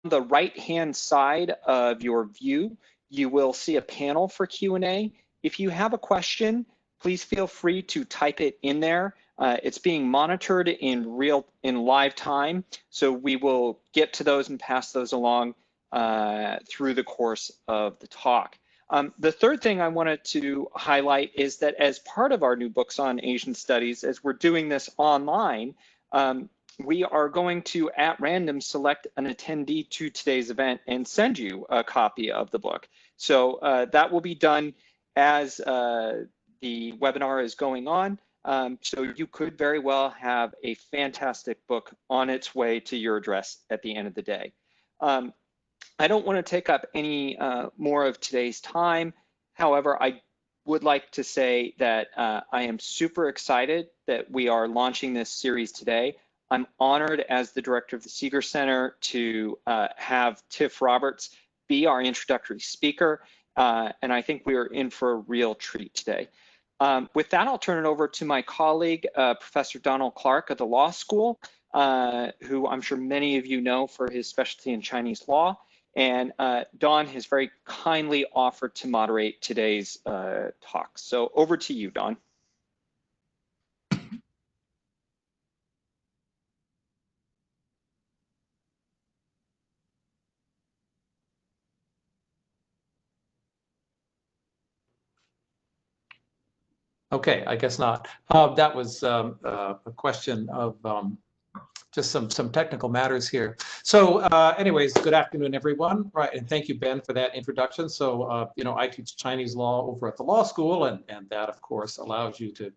the right-hand side of your view, you will see a panel for Q&A. If you have a question, please feel free to type it in there. It's being monitored in live time, so we will get to those and pass those along through the course of the talk. The third thing I wanted to highlight is that as part of our new books on Asian studies, as we're doing this online, we are going to, at random, select an attendee to today's event and send you a copy of the book. So that will be done as the webinar is going on. So you could very well have a fantastic book on its way to your address at the end of the day. I don't want to take up any more of today's time. However, I would like to say that I am super excited that we are launching this series today. I'm honored as the director of the Sigur Center to have Tiff Roberts be our introductory speaker, and I think we are in for a real treat today. With that, I'll turn it over to my colleague, Professor Donald Clarke of the law school, who I'm sure many of you know for his specialty in Chinese law. And Don has very kindly offered to moderate today's talk. So over to you, Don. Okay, I guess not. That was a question of just some technical matters here. So anyways, good afternoon, everyone. Right, and thank you, Ben, for that introduction. So, you know, I teach Chinese law over at the law school, and that, of course, allows you to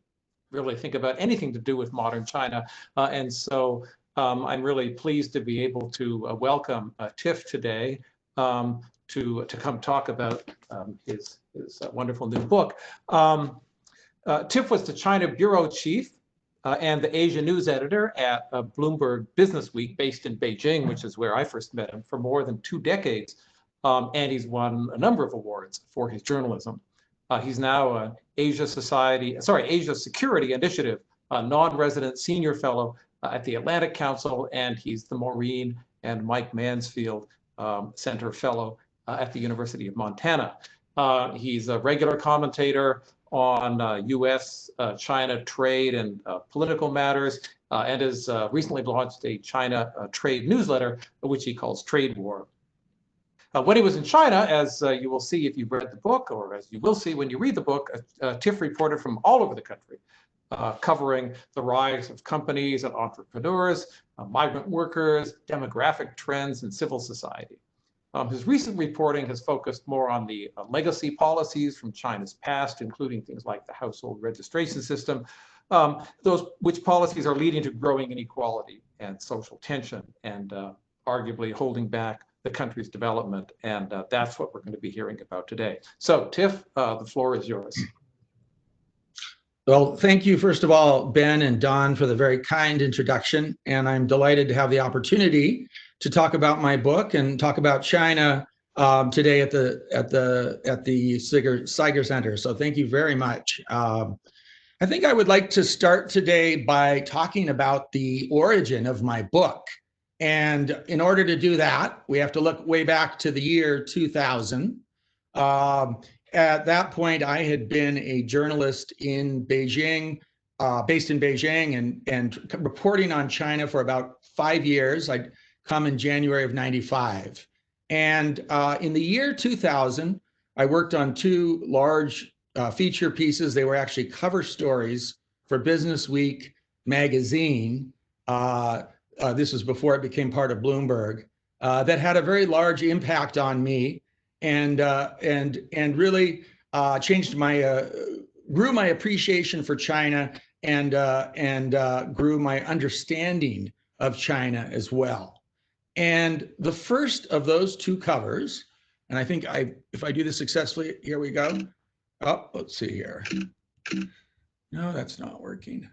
really think about anything to do with modern China. And so I'm really pleased to be able to welcome Tiff today to come talk about his wonderful new book. Tiff was the China bureau chief and the Asia news editor at Bloomberg Business Week, based in Beijing, which is where I first met him, for more than 2 decades. And he's won a number of awards for his journalism. He's now an Asia Security Initiative non-resident senior fellow at the Atlantic Council, and he's the Maureen and Mike Mansfield Center fellow at the University of Montana. He's a regular commentator on U.S. China trade and political matters, and has recently launched a China trade newsletter, which he calls Trade War. When he was in China, as you will see if you've read the book, or as you will see when you read the book, Tiff reported from all over the country, covering the rise of companies and entrepreneurs, migrant workers, demographic trends, and civil society. His recent reporting has focused more on the legacy policies from China's past, including things like the household registration system, which policies are leading to growing inequality and social tension, and arguably holding back the country's development. And that's what we're going to be hearing about today. So, Tiff, the floor is yours. Well, thank you, first of all, Ben and Don, for the very kind introduction. And I'm delighted to have the opportunity to talk about my book and talk about China today at the Sigur Center. So thank you very much. I think I would like to start today by talking about the origin of my book. And in order to do that, we have to look way back to the year 2000. At that point, I had been a journalist in Beijing, based in Beijing, and reporting on China for about 5 years. I'd come in January of '95. And in the year 2000, I worked on 2 large feature pieces. They were actually cover stories for Business Week magazine. This was before it became part of Bloomberg, that had a very large impact on me, and really changed grew my appreciation for China, and grew my understanding of China as well. And the first of those 2 covers, and I think if I do this successfully, here we go. Oh, let's see here. No, that's not working.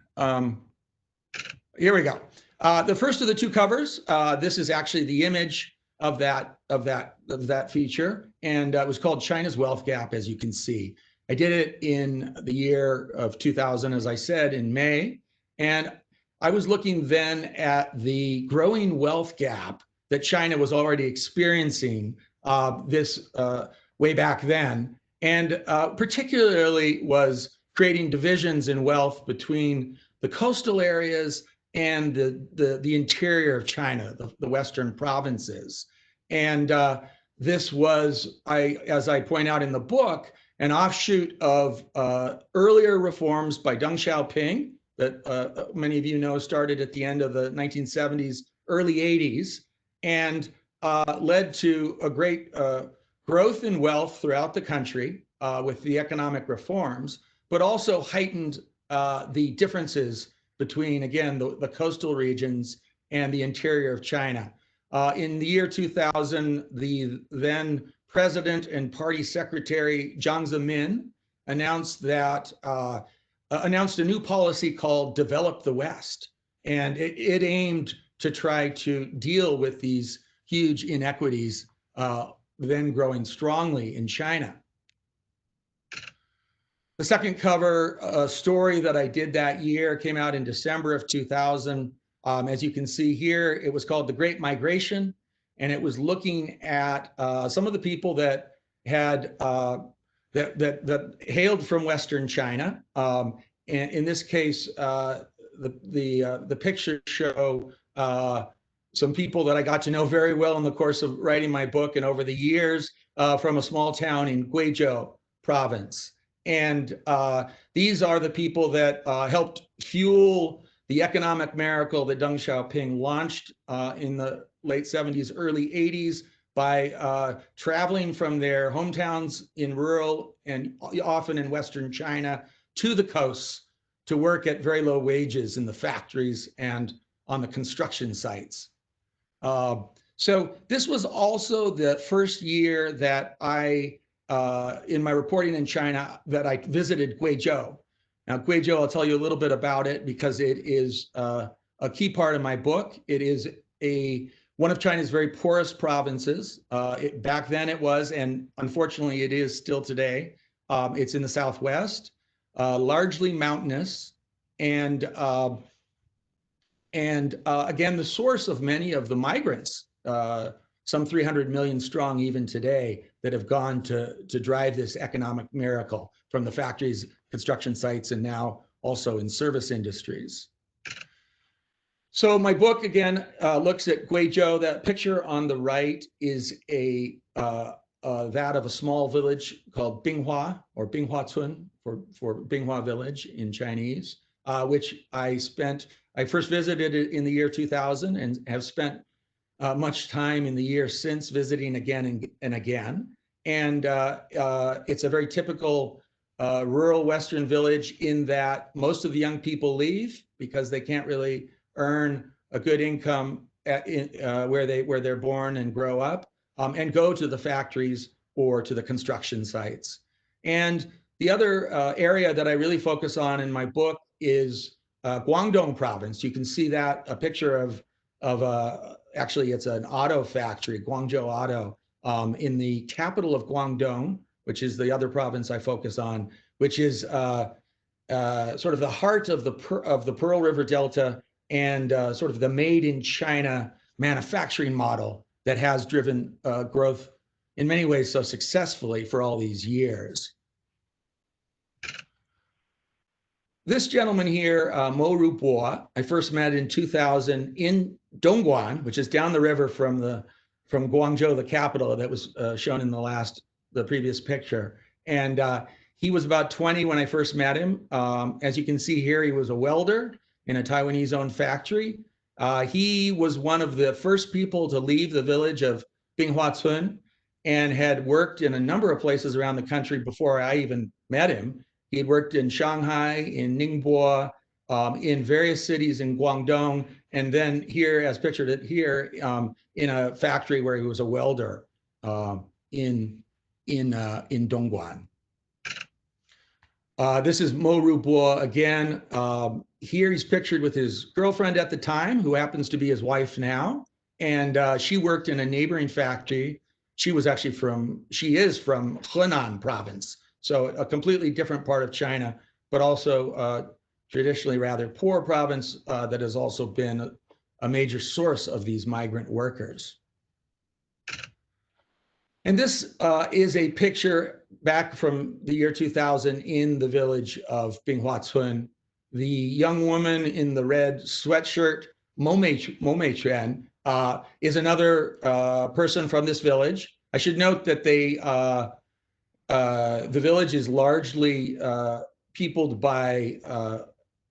Here we go. The first of the 2 covers. This is actually the image of that feature, and it was called China's Wealth Gap, as you can see. I did it in the year of 2000, as I said, in May, and I was looking then at the growing wealth gap that China was already experiencing this way back then, and particularly was creating divisions in wealth between the coastal areas and the interior of China, the western provinces. And this was, as I point out in the book, an offshoot of earlier reforms by Deng Xiaoping that many of you know started at the end of the 1970s, early 80s, and led to a great growth in wealth throughout the country with the economic reforms, but also heightened the differences between, again, the coastal regions and the interior of China. In the year 2000, the then president and party secretary Jiang Zemin announced a new policy called Develop the West, and it aimed to try to deal with these huge inequities then growing strongly in China. The second cover story that I did that year came out in December of 2000. As you can see here, it was called The Great Migration, and it was looking at some of the people that had that hailed from Western China. And in this case, the pictures show some people that I got to know very well in the course of writing my book and over the years from a small town in Guangdong Province. And these are the people that helped fuel the economic miracle that Deng Xiaoping launched in the late 70s, early 80s by traveling from their hometowns in rural and often in Western China to the coasts to work at very low wages in the factories and on the construction sites. So this was also the first year that I, in my reporting in China, that I visited Cuejoe. Now, Cuejoe, I'll tell you a little bit about it because it is a key part of my book. It is one of China's very poorest provinces. Back then it was, and unfortunately it is still today. It's in the southwest, largely mountainous, and again, the source of many of the migrants, some 300 million strong even today, that have gone to drive this economic miracle from the factories, construction sites, and now also in service industries. So my book, again, looks at Guizhou. That picture on the right is that of a small village called Binghua, or Binghuacun for Binghua village in Chinese, which I first visited it in the year 2000 and have spent much time in the years since visiting again and again. And it's a very typical rural Western village in that most of the young people leave because they can't really earn a good income where they're born and grow up, and go to the factories or to the construction sites. And the other area that I really focus on in my book is Guangdong Province. You can see that a picture of actually it's an auto factory, Guangzhou Auto, in the capital of Guangdong, which is the other province I focus on, which is sort of the heart of the Pearl River Delta and sort of the made in China manufacturing model that has driven growth in many ways so successfully for all these years. This gentleman here, Mo Rubo, I first met in 2000 in Dongguan, which is down the river from Guangzhou, the capital that was shown in the previous picture. And he was about 20 when I first met him. As you can see here, he was a welder in a Taiwanese-owned factory. He was one of the first people to leave the village of Binghuacun and had worked in a number of places around the country before I even met him. He had worked in Shanghai, in Ningbo, in various cities in Guangdong, and then here, as pictured it here, in a factory where he was a welder in Dongguan. This is Mo Rubo again. Here he's pictured with his girlfriend at the time, who happens to be his wife now, and she worked in a neighboring factory. She is from Henan Province, so a completely different part of China, but also traditionally rather poor province that has also been a major source of these migrant workers. And this is a picture back from the year 2000 in the village of Binghuacun. The young woman in the red sweatshirt, Mo Meichuan, is another person from this village. I should note that the village is largely peopled by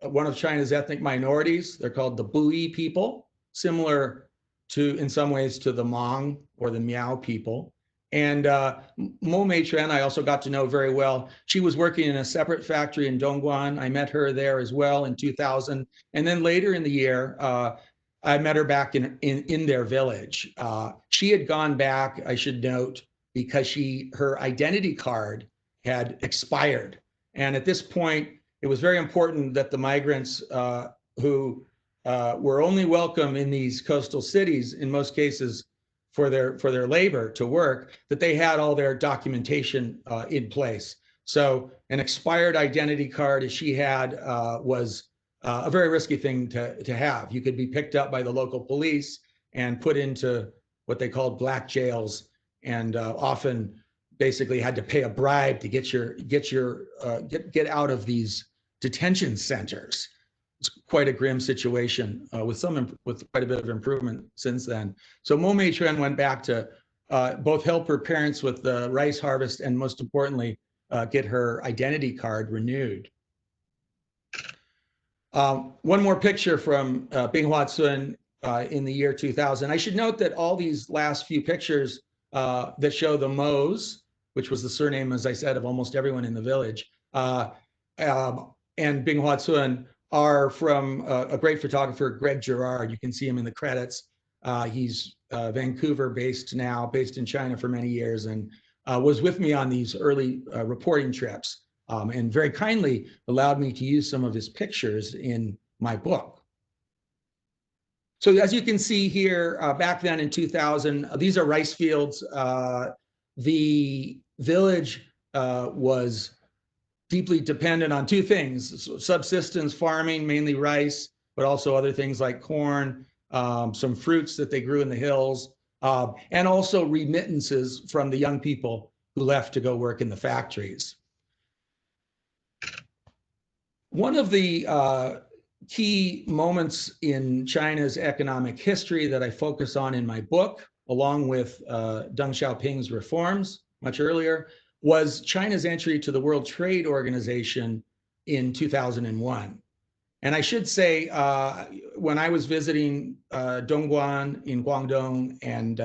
one of China's ethnic minorities. They're called the Bui people, similar to, in some ways, to the Hmong or the Miao people. And Mo Meichuan, I also got to know very well. She was working in a separate factory in Dongguan. I met her there as well in 2000. And then later in the year, I met her back in their village. She had gone back, I should note, because her identity card had expired. And at this point, it was very important that the migrants who were only welcome in these coastal cities, in most cases for their labor to work, that they had all their documentation in place. So an expired identity card, as she had, was a very risky thing to have. You could be picked up by the local police and put into what they called black jails, and often basically had to pay a bribe to get out of these detention centers. It's quite a grim situation with quite a bit of improvement since then. So Mo Meichuan went back to both help her parents with the rice harvest and, most importantly, get her identity card renewed. One more picture from Binghuacun in the year 2000. I should note that all these last few pictures that show the Mo's, which was the surname, as I said, of almost everyone in the village, and Binghuacun, are from a great photographer, Greg Girard. You can see him in the credits. He's Vancouver-based now, based in China for many years, and was with me on these early reporting trips, and very kindly allowed me to use some of his pictures in my book. So as you can see here, back then in 2000, these are rice fields. The village was deeply dependent on two things: subsistence farming, mainly rice, but also other things like corn, some fruits that they grew in the hills, and also remittances from the young people who left to go work in the factories. One of the key moments in China's economic history that I focus on in my book, along with Deng Xiaoping's reforms much earlier, was China's entry to the World Trade Organization in 2001. And I should say, when I was visiting Dongguan in Guangdong and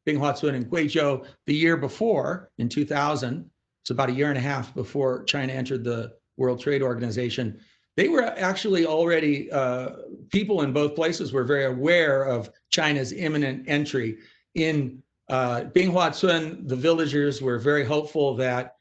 Binghuacun in Cuejoe the year before, in 2000, it's about a year and a half before China entered the World Trade Organization, they were actually already, people in both places were very aware of China's imminent entry. In Binghuacun, the villagers were very hopeful that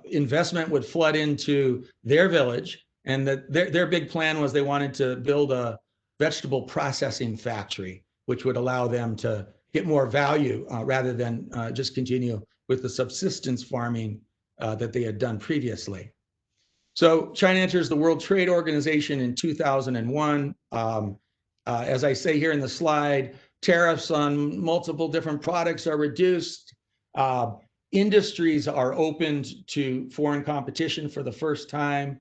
investment would flood into their village, and that their big plan was they wanted to build a vegetable processing factory, which would allow them to get more value rather than just continue with the subsistence farming that they had done previously. So China enters the World Trade Organization in 2001. As I say here in the slide, tariffs on multiple different products are reduced. Industries are opened to foreign competition for the first time.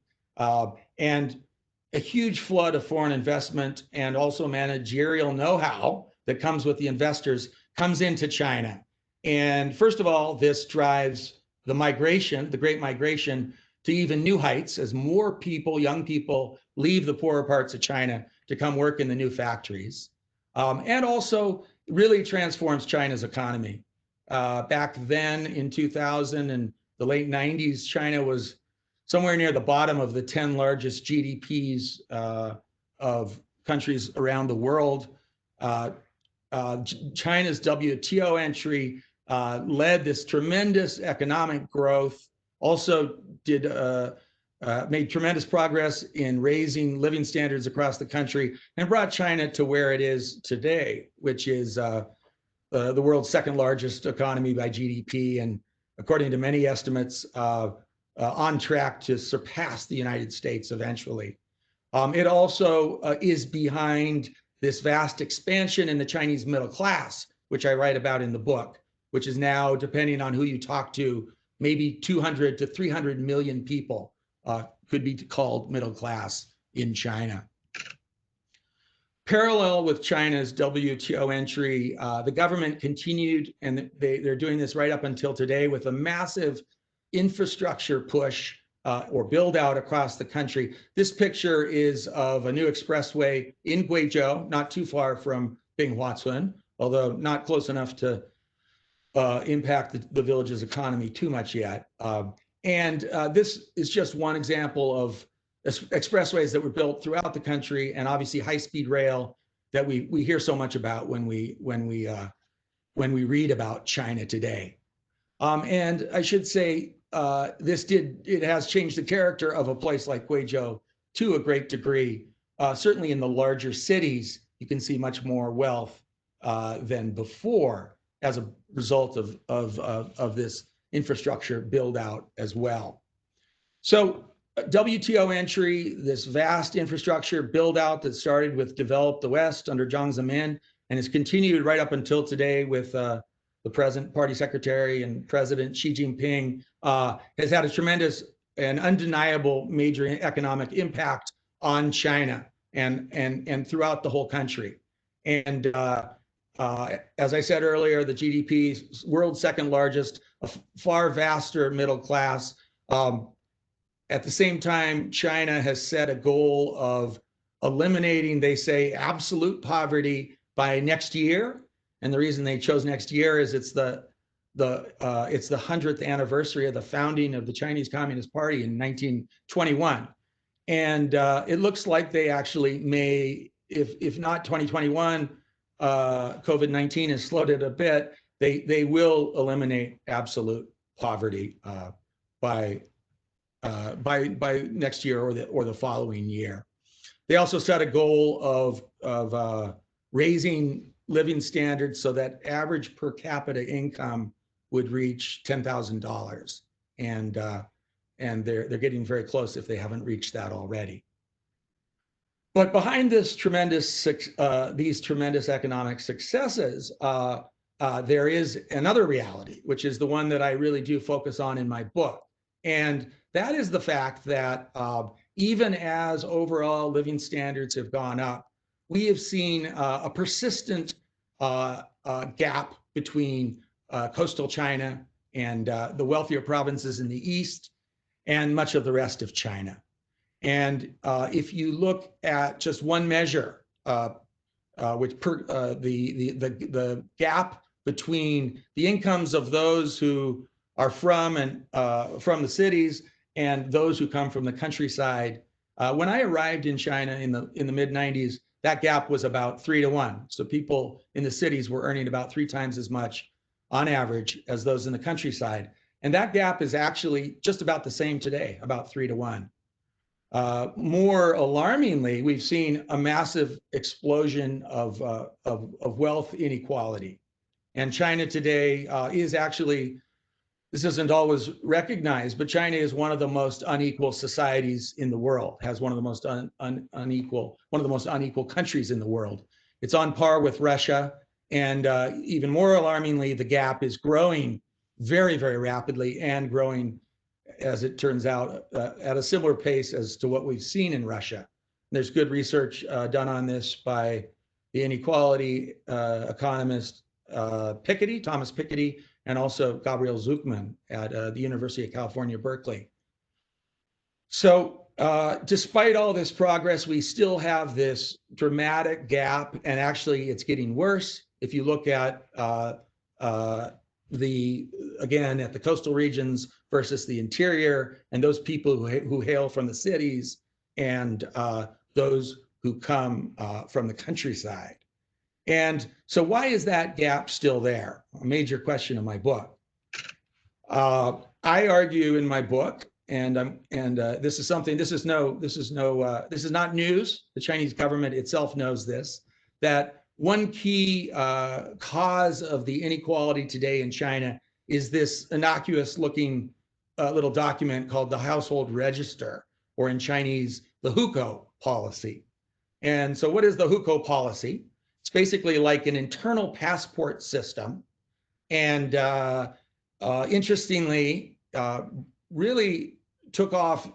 And a huge flood of foreign investment and also managerial know-how that comes with the investors comes into China. And first of all, this drives the migration, the Great Migration, to even new heights as more people, young people, leave the poorer parts of China to come work in the new factories. And also really transforms China's economy. Back then in 2000 and the late 90s, China was somewhere near the bottom of the 10 largest GDPs of countries around the world. China's WTO entry led this tremendous economic growth, also made tremendous progress in raising living standards across the country, and brought China to where it is today, which is the world's second largest economy by GDP, and according to many estimates, on track to surpass the United States eventually. It also is behind this vast expansion in the Chinese middle class, which I write about in the book, which is now, depending on who you talk to, maybe 200 to 300 million people could be called middle class in China. Parallel with China's WTO entry, the government continued, and they're doing this right up until today, with a massive infrastructure push or build out across the country. This picture is of a new expressway in Guangzhou, not too far from Binghuacun, although not close enough to impact the village's economy too much yet. This is just one example of expressways that were built throughout the country, and obviously high-speed rail that we hear so much about when we read about China today. And I should say it has changed the character of a place like Cuejoe to a great degree. Certainly in the larger cities, you can see much more wealth than before as a result of this infrastructure build out as well. So WTO entry, this vast infrastructure build out that started with Develop the West under Jiang Zemin and has continued right up until today with the present party secretary and President Xi Jinping, has had a tremendous and undeniable major economic impact on China and throughout the whole country. And as I said earlier, the GDP, world's second largest, a far vaster middle class. At the same time, China has set a goal of eliminating, they say, absolute poverty by next year. And the reason they chose next year is it's the 100th anniversary of the founding of the Chinese Communist Party in 1921. And it looks like they actually may, if not 2021, COVID-19 has slowed it a bit, they will eliminate absolute poverty by next year or the following year. They also set a goal of raising living standards so that average per capita income would reach $10,000, and they're getting very close if they haven't reached that already. But behind these tremendous economic successes, there is another reality, which is the one that I really do focus on in my book. And that is the fact that even as overall living standards have gone up, we have seen a persistent gap between coastal China and the wealthier provinces in the east and much of the rest of China. And if you look at just one measure, the gap between the incomes of those who are from the cities and those who come from the countryside. When I arrived in China in the mid 90s, that gap was about 3 to 1. So people in the cities were earning about 3 times as much on average as those in the countryside. And that gap is actually just about the same today, about 3 to 1. More alarmingly, we've seen a massive explosion of wealth inequality. And China today is actually, this isn't always recognized, but China is one of the most unequal societies in the world, has one of the most unequal countries in the world. It's on par with Russia. And even more alarmingly, the gap is growing very, very rapidly and growing, as it turns out, at a similar pace as to what we've seen in Russia. There's good research done on this by the Inequality economist Thomas Piketty, and also Gabriel Zucman at the University of California, Berkeley. So despite all this progress, we still have this dramatic gap, and actually it's getting worse. If you look at again, at the coastal regions versus the interior, and those people who hail from the cities, and those who come from the countryside. And so why is that gap still there? A major question of my book. I argue in my book, and this is not news. The Chinese government itself knows this, that one key cause of the inequality today in China is this innocuous looking little document called the Household Register, or in Chinese, the hukou policy. And so what is the hukou policy? It's basically like an internal passport system. And interestingly, really took off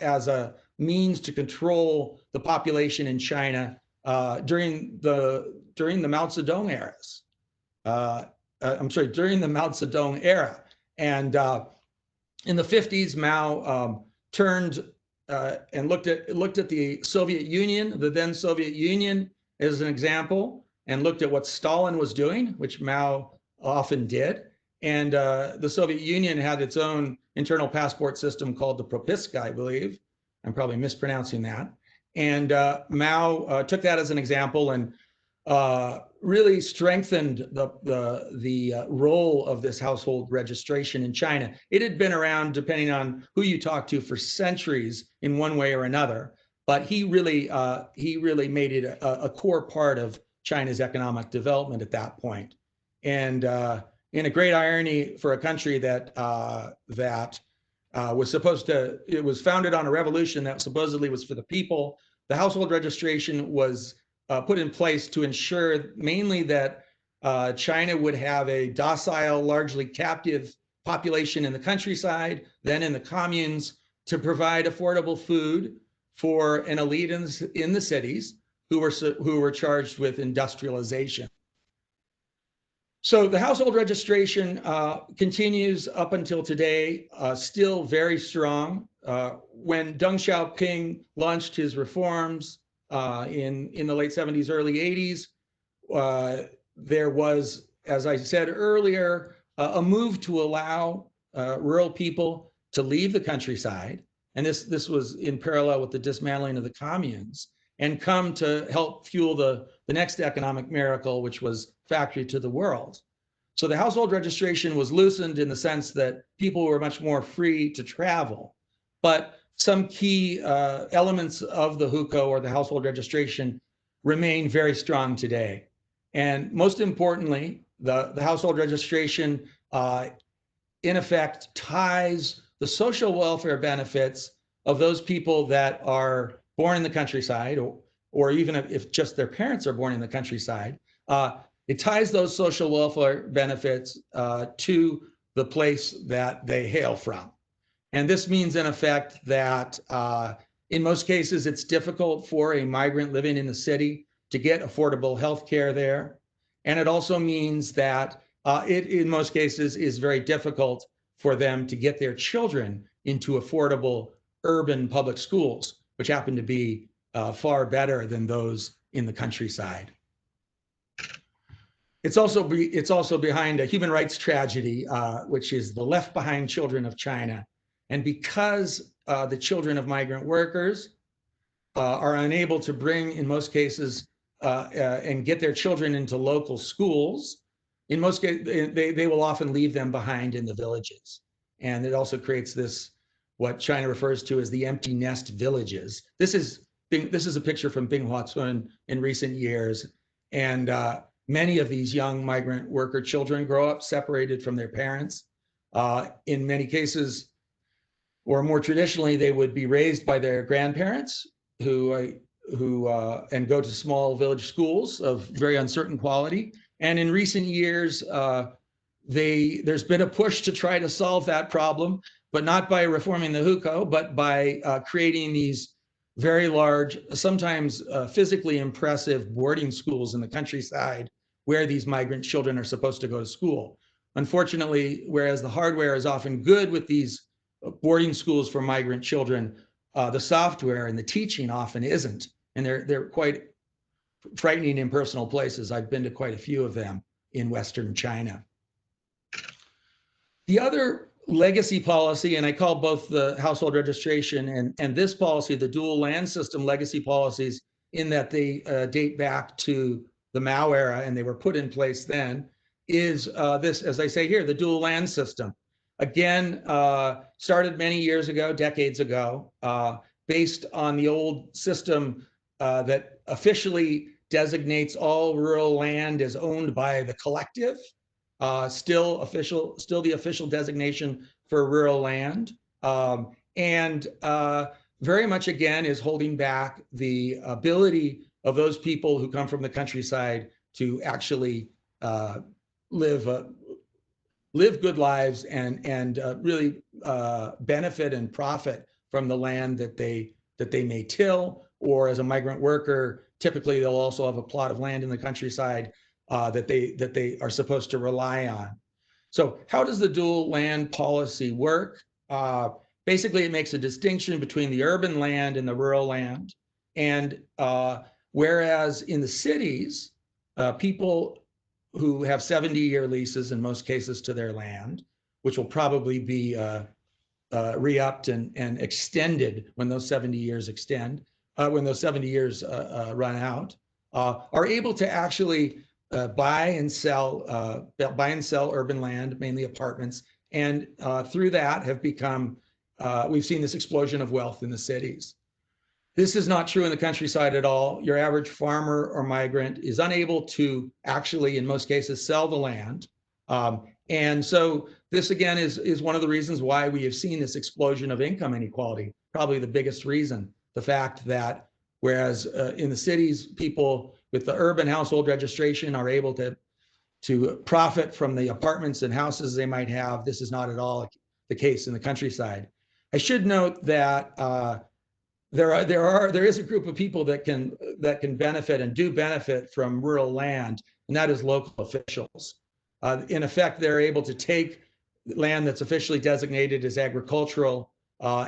as a means to control the population in China during the Mao Zedong eras. During the Mao Zedong era. And in the 50s, Mao turned and looked at the Soviet Union, the then Soviet Union, as an example, and looked at what Stalin was doing, which Mao often did. And the Soviet Union had its own internal passport system called the Propiska, I believe. I'm probably mispronouncing that. And Mao took that as an example and really strengthened the role of this household registration in China. It had been around, depending on who you talk to, for centuries in one way or another. But he really made it a core part of China's economic development at that point. And in a great irony for a country that was supposed to, it was founded on a revolution that supposedly was for the people, the household registration was put in place to ensure mainly that China would have a docile, largely captive population in the countryside, then in the communes, to provide affordable food for an elite in the cities who were charged with industrialization. So the household registration continues up until today, still very strong. When Deng Xiaoping launched his reforms in the late 70s, early 80s, there was, as I said earlier, a move to allow rural people to leave the countryside. And this was in parallel with the dismantling of the communes, and come to help fuel the next economic miracle, which was factory to the world. So the household registration was loosened in the sense that people were much more free to travel. But some key elements of the hukou, or the household registration, remain very strong today. And most importantly, the household registration in effect ties the social welfare benefits of those people that are born in the countryside, or even if just their parents are born in the countryside, it ties those social welfare benefits to the place that they hail from. And this means, in effect, that in most cases, it's difficult for a migrant living in the city to get affordable health care there. And it also means that it, in most cases, is very difficult for them to get their children into affordable urban public schools, which happen to be far better than those in the countryside. It's also behind a human rights tragedy, which is the left behind children of China. And because the children of migrant workers are unable to bring, in most cases, and get their children into local schools, in most cases, they will often leave them behind in the villages. And it also creates this, what China refers to as the empty nest villages. This is a picture from Binghua in recent years. And many of these young migrant worker children grow up separated from their parents. In many cases, or more traditionally, they would be raised by their grandparents who and go to small village schools of very uncertain quality. And in recent years, there's been a push to try to solve that problem, but not by reforming the hukou, but by creating these very large, sometimes physically impressive boarding schools in the countryside where these migrant children are supposed to go to school. Unfortunately, whereas the hardware is often good with these boarding schools for migrant children, the software and the teaching often isn't. And they're quite frightening impersonal places. I've been to quite a few of them in Western China. The other legacy policy, and I call both the household registration and this policy the dual land system legacy policies, in that they date back to the Mao era and they were put in place then, is this, as I say here, the dual land system. Again, started many years ago, decades ago, based on the old system that officially designates all rural land as owned by the collective. Still the official designation for rural land. very much, again, is holding back the ability of those people who come from the countryside to actually live good lives and really benefit and profit from the land that they may till, or as a migrant worker, typically they'll also have a plot of land in the countryside that they are supposed to rely on. So how does the dual land policy work? Basically, it makes a distinction between the urban land and the rural land. And whereas in the cities, people who have 70-year leases in most cases to their land, which will probably be re-upped and extended when those 70 years run out, are able to actually buy and sell urban land, mainly apartments, and through that have become, we've seen this explosion of wealth in the cities. This is not true in the countryside at all. Your average farmer or migrant is unable to actually, in most cases, sell the land. And so this, again, is one of the reasons why we have seen this explosion of income inequality, probably the biggest reason. The fact that whereas in the cities, people with the urban household registration are able to profit from the apartments and houses they might have, this is not at all the case in the countryside. I should note that there is a group of people that can benefit and do benefit from rural land, and that is local officials. In effect, they're able to take land that's officially designated as agricultural,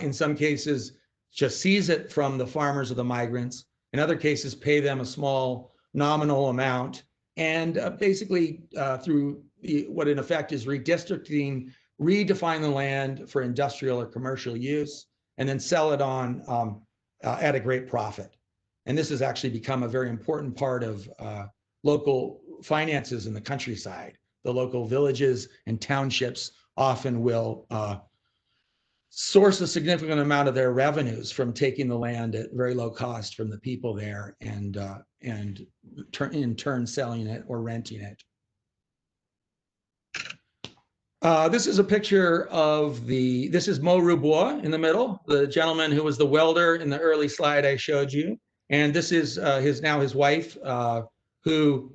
in some cases just seize it from the farmers or the migrants, in other cases pay them a small nominal amount, and basically through what in effect is redistricting, redefine the land for industrial or commercial use, and then sell it on at a great profit. And this has actually become a very important part of local finances in the countryside. The local villages and townships often will source a significant amount of their revenues from taking the land at very low cost from the people there and in turn selling it or renting it. This is a picture of this is Mo Rubois in the middle, the gentleman who was the welder in the early slide I showed you. And this is his wife, who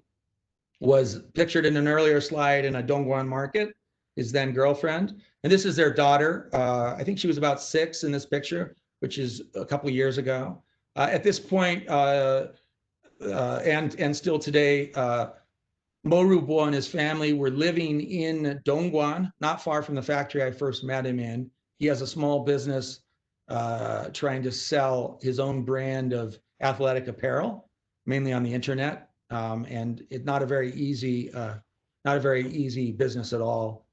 was pictured in an earlier slide in a Dongguan market, his then girlfriend. And this is their daughter. I think she was about 6 in this picture, which is a couple of years ago. At this point, and still today, Mo Rubois and his family were living in Dongguan, not far from the factory I first met him in. He has a small business trying to sell his own brand of athletic apparel, mainly on the internet. And it's not a very easy business at all,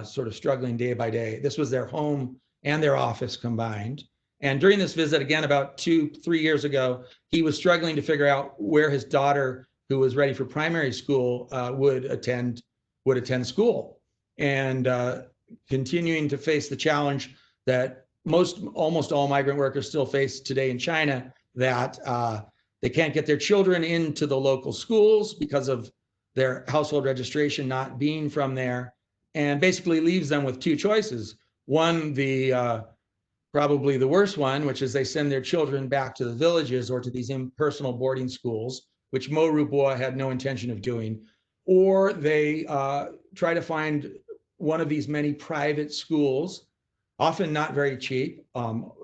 sort of struggling day by day. This was their home and their office combined. And during this visit, again, about 2-3 years ago, he was struggling to figure out where his daughter, who was ready for primary school, would attend school, and continuing to face the challenge that almost all migrant workers still face today in China, that they can't get their children into the local schools because of their household registration not being from there, and basically leaves them with 2 choices. One, probably the worst one, which is they send their children back to the villages or to these impersonal boarding schools, which Mo Rubois had no intention of doing, or they try to find one of these many private schools, often not very cheap,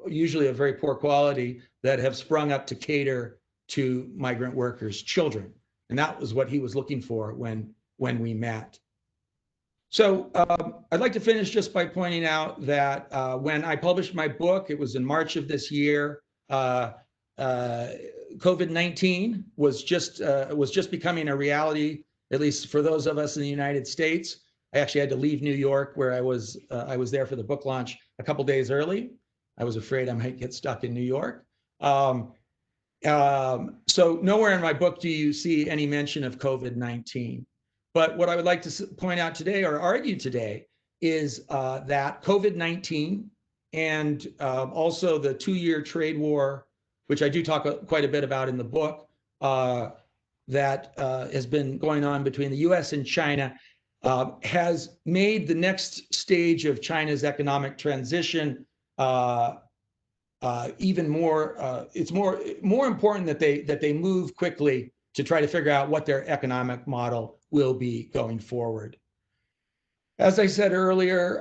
usually of very poor quality, that have sprung up to cater to migrant workers' children. And that was what he was looking for when we met. So I'd like to finish just by pointing out that when I published my book, it was in March of this year, COVID-19 was just becoming a reality, at least for those of us in the United States. I actually had to leave New York, where I was there for the book launch a couple days early. I was afraid I might get stuck in New York. So nowhere in my book do you see any mention of COVID-19. But what I would like to point out today, or argue today, is that COVID-19 and also the 2-year trade war, which I do talk quite a bit about in the book, that has been going on between the US and China, has made the next stage of China's economic transition even more, it's more important that they move quickly to try to figure out what their economic model will be going forward. As I said earlier,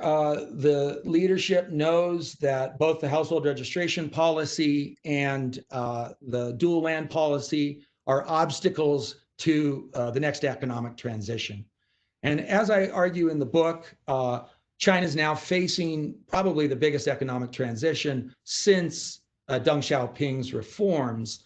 the leadership knows that both the household registration policy and the dual land policy are obstacles to the next economic transition. And as I argue in the book, China is now facing probably the biggest economic transition since Deng Xiaoping's reforms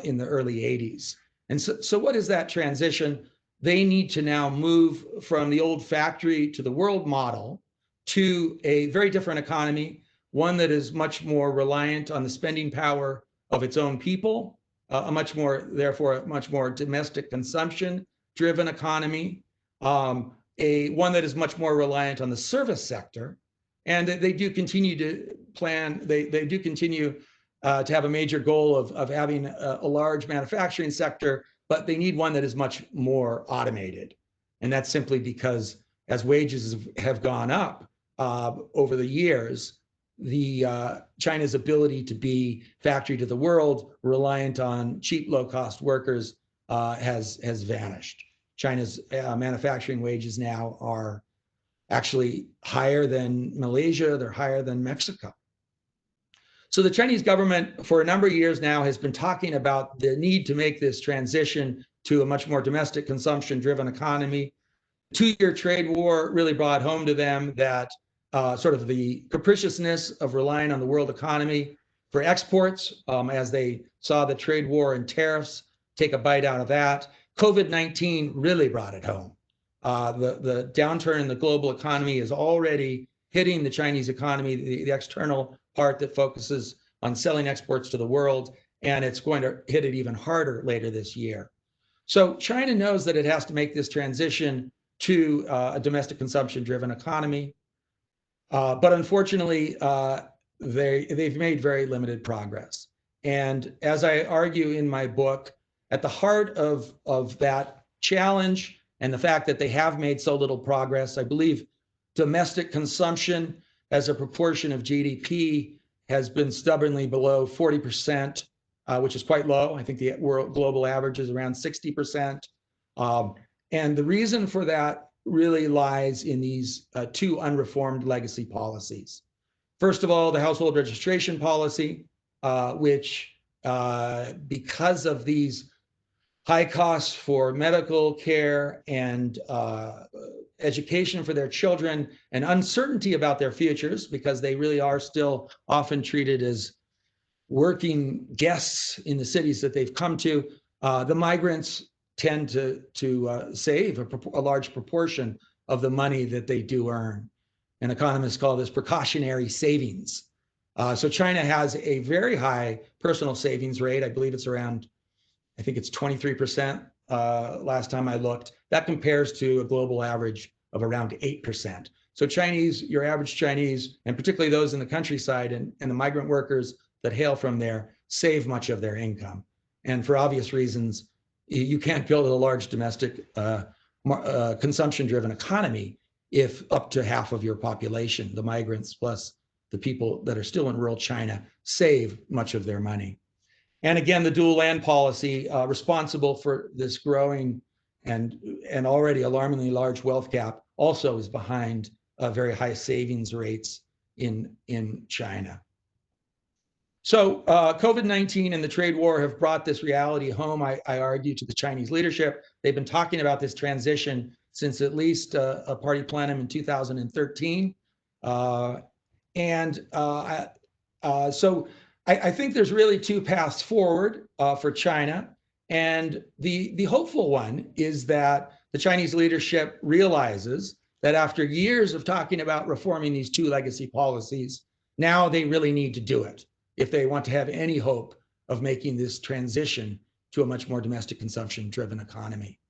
in the early 80s. And so what is that transition? They need to now move from the old factory to the world model to a very different economy, one that is much more reliant on the spending power of its own people, therefore, a much more domestic consumption-driven economy, one that is much more reliant on the service sector, and they do continue to plan. They do continue to have a major goal of having a large manufacturing sector, but they need one that is much more automated. And that's simply because as wages have gone up over the years, China's ability to be factory to the world, reliant on cheap, low-cost workers, has vanished. China's manufacturing wages now are actually higher than Malaysia, they're higher than Mexico. So the Chinese government for a number of years now has been talking about the need to make this transition to a much more domestic consumption-driven economy. The two-year trade war really brought home to them that sort of the capriciousness of relying on the world economy for exports, as they saw the trade war and tariffs take a bite out of that. COVID-19 really brought it home. The downturn in the global economy is already hitting the Chinese economy, the external part that focuses on selling exports to the world, and it's going to hit it even harder later this year. So China knows that it has to make this transition to a domestic consumption-driven economy, but unfortunately, they've made very limited progress. And as I argue in my book, at the heart of that challenge and the fact that they have made so little progress, I believe domestic consumption as a proportion of GDP has been stubbornly below 40%, which is quite low. I think the world global average is around 60%. And the reason for that really lies in these two unreformed legacy policies. First of all, the household registration policy, which because of these high costs for medical care and education for their children and uncertainty about their futures, because they really are still often treated as working guests in the cities that they've come to, the migrants tend to save a large proportion of the money that they do earn. And economists call this precautionary savings. So China has a very high personal savings rate. I believe it's around, I think it's 23% last time I looked. That compares to a global average of around 8%. So Chinese, your average Chinese, and particularly those in the countryside and the migrant workers that hail from there, save much of their income. And for obvious reasons, you can't build a large domestic consumption-driven economy if up to half of your population, the migrants plus the people that are still in rural China, save much of their money. And again, the dual land policy responsible for this growing and already alarmingly large wealth gap also is behind very high savings rates in China. So COVID-19 and the trade war have brought this reality home, I argue, to the Chinese leadership. They've been talking about this transition since at least a party plenum in 2013. So I think there's really two paths forward for China. And the hopeful one is that the Chinese leadership realizes that after years of talking about reforming these two legacy policies, now they really need to do it if they want to have any hope of making this transition to a much more domestic consumption-driven economy.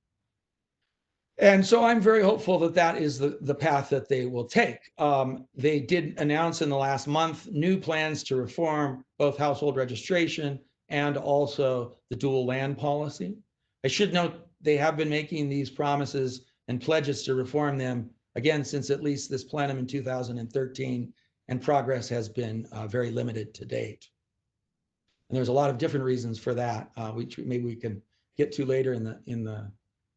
And so I'm very hopeful that that is the path that they will take. They did announce in the last month new plans to reform both household registration and also the dual land policy. I should note they have been making these promises and pledges to reform them, again, since at least this plenum in 2013, and progress has been very limited to date. And there's a lot of different reasons for that, which maybe we can get to later in the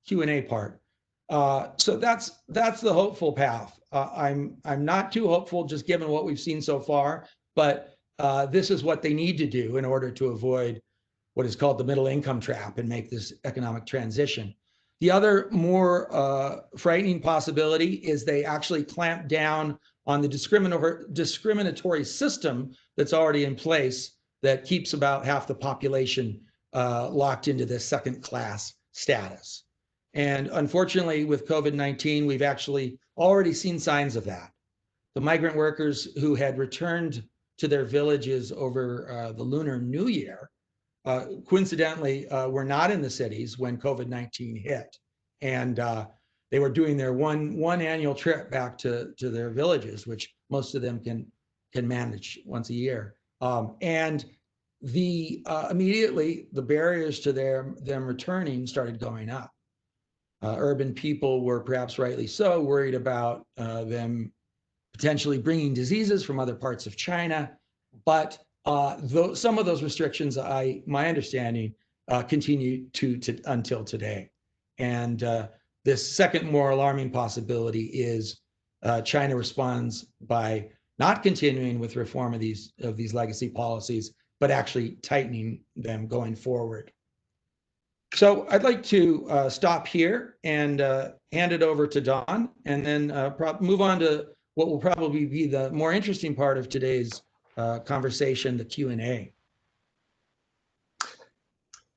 Q&A part. So that's the hopeful path. I'm not too hopeful just given what we've seen so far, but this is what they need to do in order to avoid what is called the middle income trap and make this economic transition. The other more frightening possibility is they actually clamp down on the discriminatory system that's already in place that keeps about half the population locked into this second-class status. And unfortunately, with COVID-19, we've actually already seen signs of that. The migrant workers who had returned to their villages over the Lunar New Year, coincidentally, were not in the cities when COVID-19 hit. And they were doing their one annual trip back to their villages, which most of them can manage once a year. And immediately the barriers to them returning started going up. Urban people were, perhaps rightly so, worried about them potentially bringing diseases from other parts of China. But some of those restrictions, my understanding, continue until today. And this second more alarming possibility is China responds by not continuing with reform of these legacy policies, but actually tightening them going forward. So I'd like to stop here and hand it over to Don, and then move on to what will probably be the more interesting part of today's conversation, the Q&A.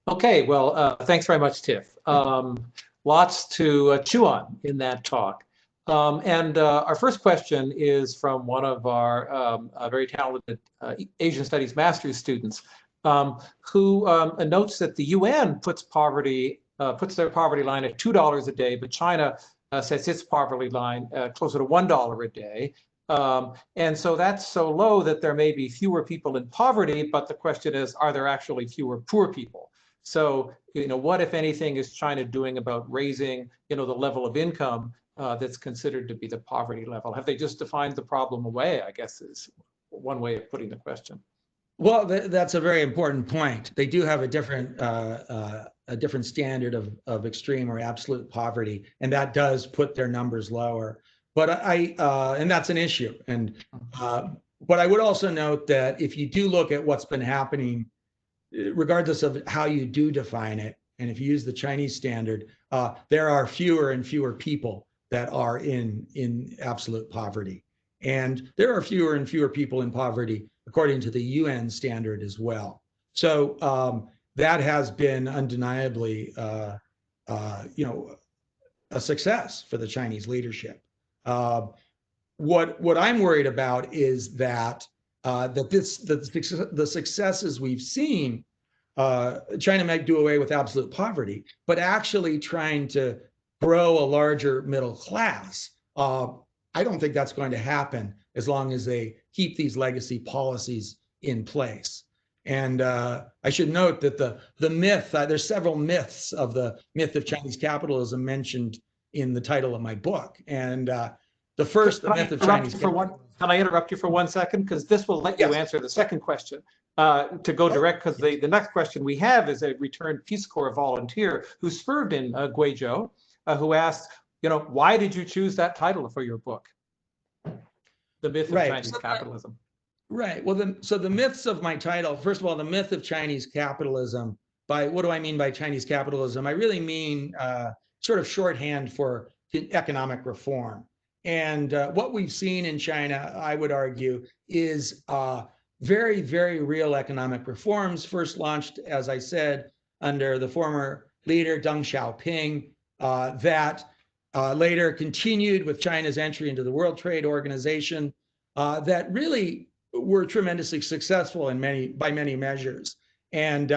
Okay, well, thanks very much, Tiff. Lots to chew on in that talk. And our first question is from one of our very talented Asian Studies Master's students, who notes that the UN puts their poverty line at $2 a day, but China sets its poverty line closer to $1 a day. And so that's so low that there may be fewer people in poverty, but the question is, are there actually fewer poor people? So, what, if anything, is China doing about raising, the level of income that's considered to be the poverty level? Have they just defined the problem away, I guess, is one way of putting the question. Well, that's a very important point. They do have a different standard of extreme or absolute poverty, and that does put their numbers lower. But and that's an issue. And but I would also note that if you do look at what's been happening, regardless of how you do define it, and if you use the Chinese standard, there are fewer and fewer people that are in absolute poverty, and there are fewer and fewer people in poverty according to the UN standard as well. So that has been undeniably, a success for the Chinese leadership. What I'm worried about is that the successes we've seen, China might do away with absolute poverty, but actually trying to grow a larger middle class, I don't think that's going to happen as long as they keep these legacy policies in place. And I should note that the myth, there's several myths of the myth of Chinese capitalism mentioned in the title of my book. And the first, the myth of Chinese capitalism. Can I interrupt you for 1 second? Because this will let you answer the second question. To go direct, because the next question we have is a returned Peace Corps volunteer who served in Guangdong, who asked, why did you choose that title for your book? The Myth of Chinese Capitalism. Right. Well, so the myths of my title, first of all, the myth of Chinese capitalism. What do I mean by Chinese capitalism? I really mean sort of shorthand for economic reform. And what we've seen in China, I would argue, is very, very real economic reforms, first launched, as I said, under the former leader Deng Xiaoping, that later continued with China's entry into the World Trade Organization, that really were tremendously successful by many measures. And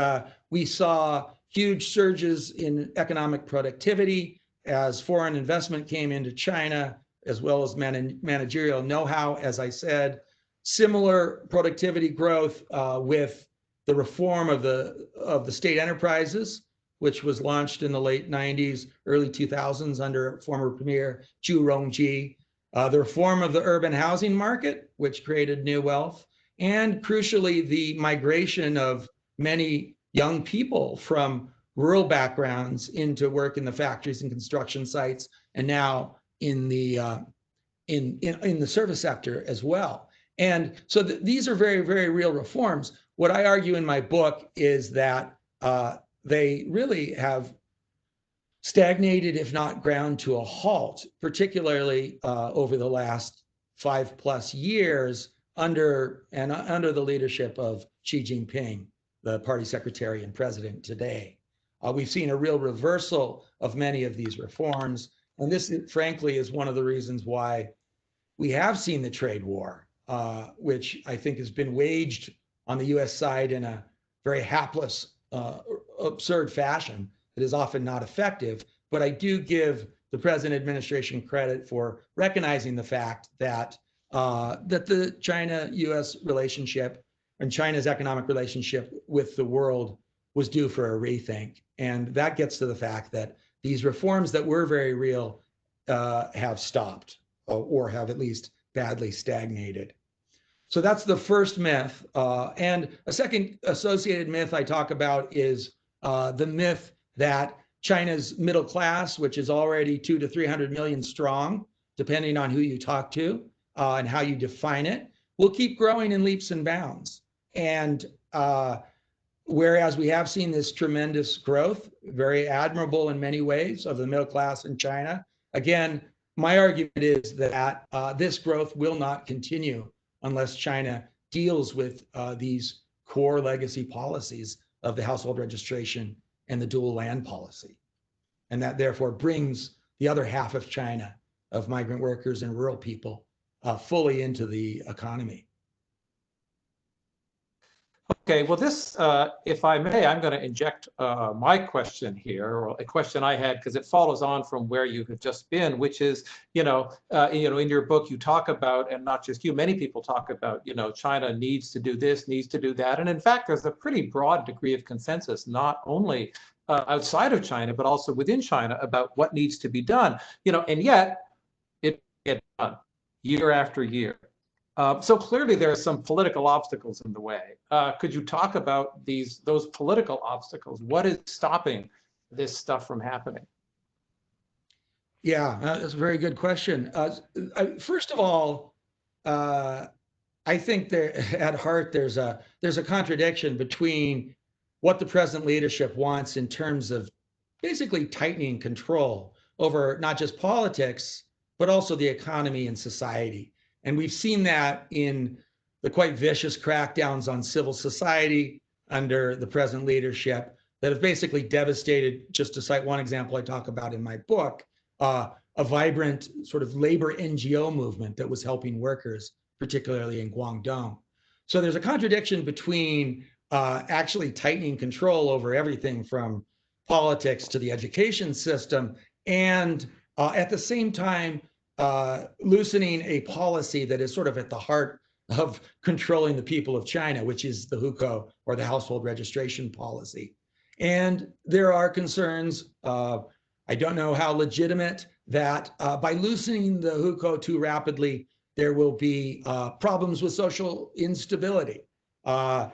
we saw huge surges in economic productivity as foreign investment came into China, as well as managerial know-how, as I said. Similar productivity growth with the reform of the state enterprises, which was launched in the late 90s, early 2000s under former Premier Zhu Rongji. The reform of the urban housing market, which created new wealth, and crucially, the migration of many young people from rural backgrounds into work in the factories and construction sites, and now in the service sector as well. And so these are very, very real reforms. What I argue in my book is that they really have stagnated, if not ground to a halt, particularly over the last 5+ years under the leadership of Xi Jinping, the party secretary and president today. We've seen a real reversal of many of these reforms. And this, frankly, is one of the reasons why we have seen the trade war, which I think has been waged on the US side in a very hapless, absurd fashion that is often not effective. But I do give the present administration credit for recognizing the fact that the China-US relationship and China's economic relationship with the world was due for a rethink. And that gets to the fact that these reforms that were very real have stopped or have at least badly stagnated. So that's the first myth. And a second associated myth I talk about is the myth that China's middle class, which is already 200 to 300 million strong, depending on who you talk to and how you define it, will keep growing in leaps and bounds. And whereas we have seen this tremendous growth, very admirable in many ways, of the middle class in China, again, my argument is that this growth will not continue unless China deals with these core legacy policies of the household registration and the dual land policy. And that therefore brings the other half of China, of migrant workers and rural people, fully into the economy. Okay, well, this, if I may, I'm going to inject my question here, or a question I had, because it follows on from where you have just been, which is, in your book you talk about, and not just you, many people talk about, China needs to do this, needs to do that, and in fact, there's a pretty broad degree of consensus, not only outside of China, but also within China, about what needs to be done, and yet it gets done year after year. So clearly there are some political obstacles in the way. Could you talk about those political obstacles? What is stopping this stuff from happening? Yeah, that's a very good question. First of all, I think at heart there's a contradiction between what the present leadership wants in terms of basically tightening control over not just politics, but also the economy and society. And we've seen that in the quite vicious crackdowns on civil society under the present leadership that have basically devastated, just to cite one example I talk about in my book, a vibrant sort of labor NGO movement that was helping workers, particularly in Guangdong. So there's a contradiction between actually tightening control over everything from politics to the education system, and at the same time, loosening a policy that is sort of at the heart of controlling the people of China, which is the hukou, or the household registration policy. And there are concerns, I don't know how legitimate, that by loosening the hukou too rapidly, there will be problems with social instability. China,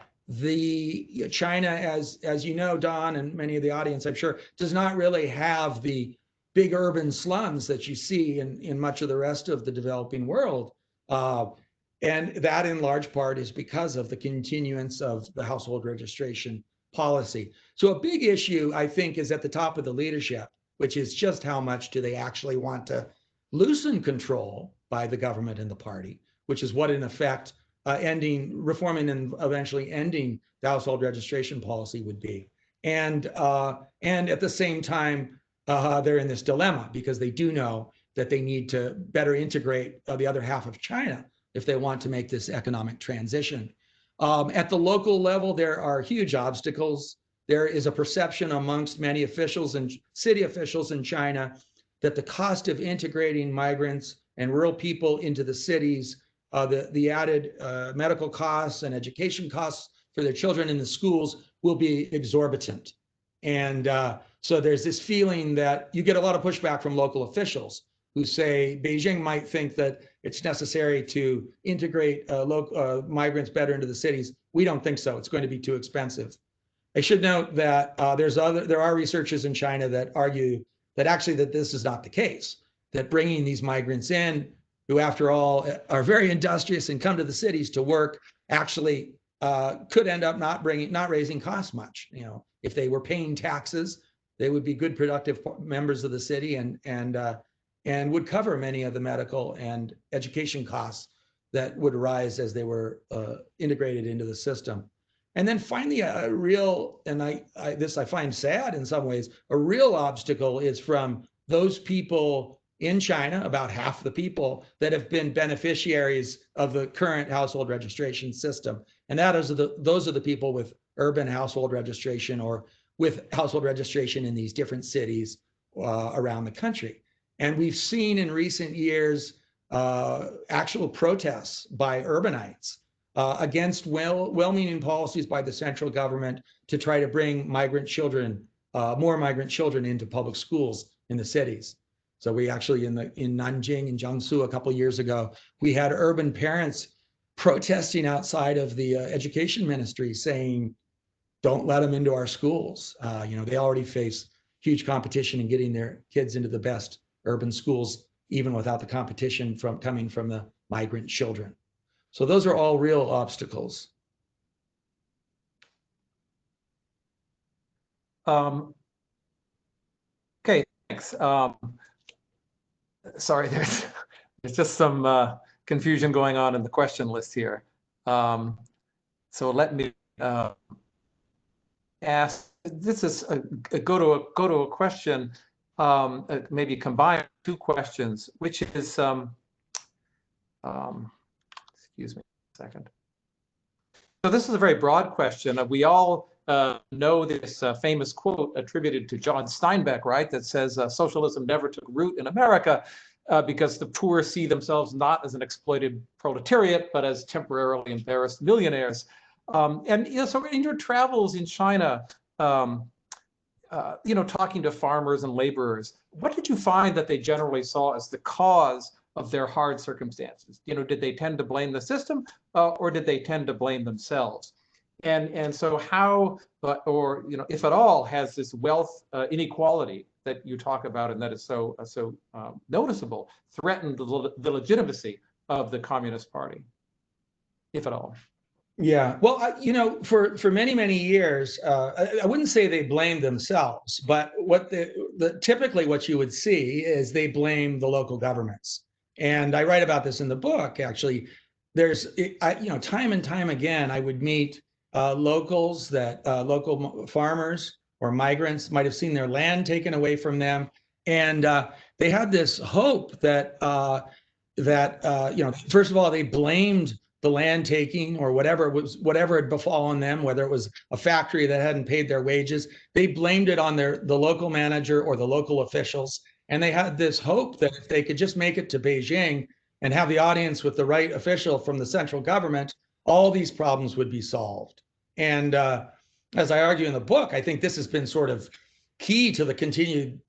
as you know, Don, and many of the audience, I'm sure, does not really have the big urban slums that you see in much of the rest of the developing world. And that in large part is because of the continuance of the household registration policy. So a big issue, I think, is at the top of the leadership, which is just how much do they actually want to loosen control by the government and the party, which is what in effect reforming and eventually ending the household registration policy would be. And at the same time, they're in this dilemma because they do know that they need to better integrate the other half of China if they want to make this economic transition. At the local level, there are huge obstacles. There is a perception amongst many officials and city officials in China that the cost of integrating migrants and rural people into the cities, the added medical costs and education costs for their children in the schools will be exorbitant. And so there's this feeling that you get a lot of pushback from local officials who say Beijing might think that it's necessary to integrate migrants better into the cities. We don't think so. It's going to be too expensive. I should note that there are researchers in China that argue that actually that this is not the case, that bringing these migrants in, who after all are very industrious and come to the cities to work, actually could end up not raising costs much. You know, if they were paying taxes, they would be good productive members of the city and would cover many of the medical and education costs that would arise as they were integrated into the system. And then finally, a real, and this I find sad in some ways, a real obstacle is from those people in China, about half the people that have been beneficiaries of the current household registration system. And those are the people with urban household registration or with household registration in these different cities around the country. And we've seen in recent years actual protests by urbanites against well-meaning policies by the central government to try to bring migrant children, more migrant children into public schools in the cities. So we actually in Nanjing and Jiangsu a couple of years ago, we had urban parents protesting outside of the education ministry saying, don't let them into our schools. You know, they already face huge competition in getting their kids into the best urban schools, even without the competition coming from the migrant children. So those are all real obstacles. Okay, thanks. Sorry, there's just some confusion going on in the question list here. So let me ask. This is go to a question. Maybe combine two questions, which is excuse me a second. So this is a very broad question. We all know this famous quote attributed to John Steinbeck, right? That says socialism never took root in America because the poor see themselves not as an exploited proletariat, but as temporarily embarrassed millionaires. And you know, so in your travels in China, you know, talking to farmers and laborers, what did you find that they generally saw as the cause of their hard circumstances? You know, did they tend to blame the system or did they tend to blame themselves? And so how, or, you know, if at all, has this wealth inequality that you talk about and that is so noticeable threatened the legitimacy of the Communist Party, if at all? Yeah, well, you know, for many, many years, I wouldn't say they blamed themselves, but typically what you would see is they blame the local governments. And I write about this in the book, actually. You know, time and time again, I would meet locals local farmers or migrants might have seen their land taken away from them. And they had this hope that, you know, first of all, they blamed the land taking or whatever had befallen them, whether it was a factory that hadn't paid their wages, they blamed it on the local manager or the local officials. And they had this hope that if they could just make it to Beijing and have the audience with the right official from the central government, all these problems would be solved. And as I argue in the book, I think this has been sort of key to the continuance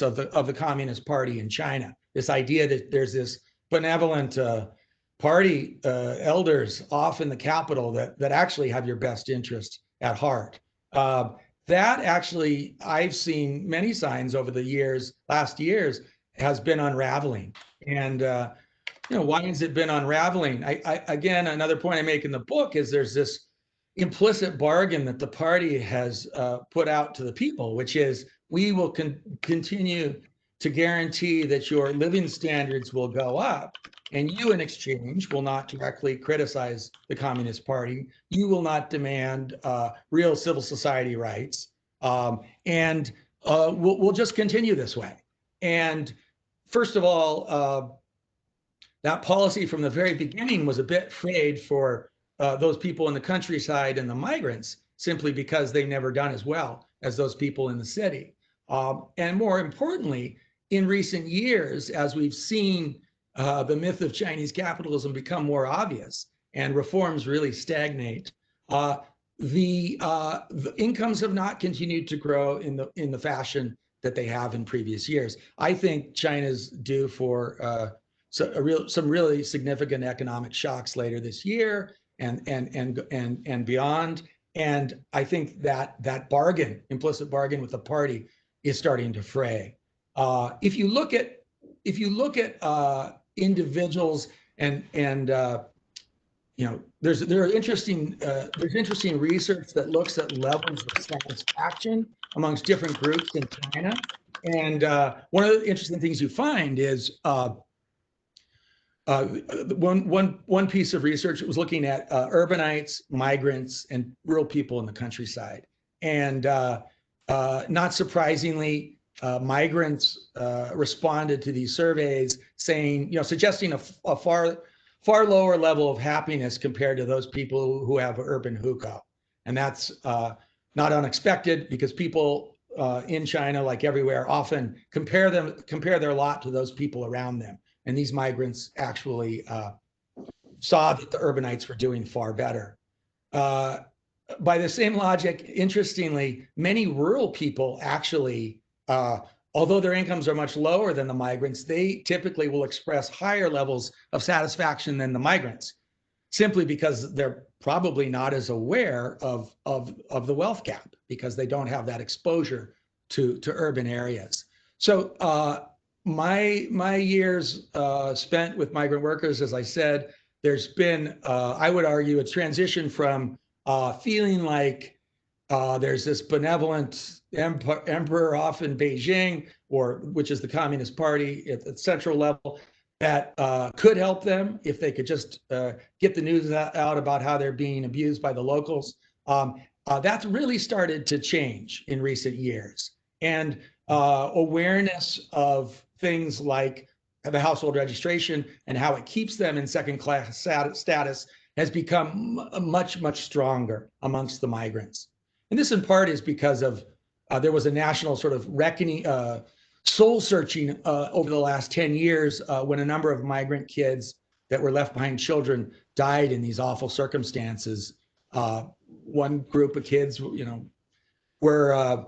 of the Communist Party in China. This idea that there's this benevolent party elders off in the capital that actually have your best interest at heart. That actually, I've seen many signs over the last years, has been unraveling. And you know, why has it been unraveling? Again, another point I make in the book is there's this implicit bargain that the party has put out to the people, which is we will continue to guarantee that your living standards will go up, and you in exchange will not directly criticize the Communist Party. You will not demand real civil society rights, and we'll just continue this way. And first of all, that policy from the very beginning was a bit frayed for those people in the countryside and the migrants, simply because they've never done as well as those people in the city. And more importantly, in recent years, as we've seen the myth of Chinese capitalism become more obvious and reforms really stagnate, the incomes have not continued to grow in the fashion that they have in previous years. I think China's due for some really significant economic shocks later this year and beyond. And I think that that bargain, implicit bargain with the party, is starting to fray. If you look at individuals and there's interesting research that looks at levels of satisfaction amongst different groups in China. And one of the interesting things you find is one piece of research was looking at urbanites, migrants, and rural people in the countryside. And not surprisingly, migrants responded to these surveys saying, suggesting a far lower level of happiness compared to those people who have urban hukou. And that's not unexpected, because people in China, like everywhere, often compare their lot to those people around them. And these migrants actually saw that the urbanites were doing far better. By the same logic, interestingly, many rural people actually, although their incomes are much lower than the migrants, they typically will express higher levels of satisfaction than the migrants, simply because they're probably not as aware of the wealth gap, because they don't have that exposure to urban areas. So my years spent with migrant workers, as I said, there's been, I would argue, a transition from feeling like there's this benevolent emperor off in Beijing, which is the Communist Party at the central level, that could help them if they could just get the news out about how they're being abused by the locals. That's really started to change in recent years. And awareness of things like the household registration and how it keeps them in second-class status has become much, much stronger amongst the migrants. And this in part is because of there was a national sort of reckoning, soul searching over the last 10 years when a number of migrant kids that were left behind children died in these awful circumstances. One group of kids, were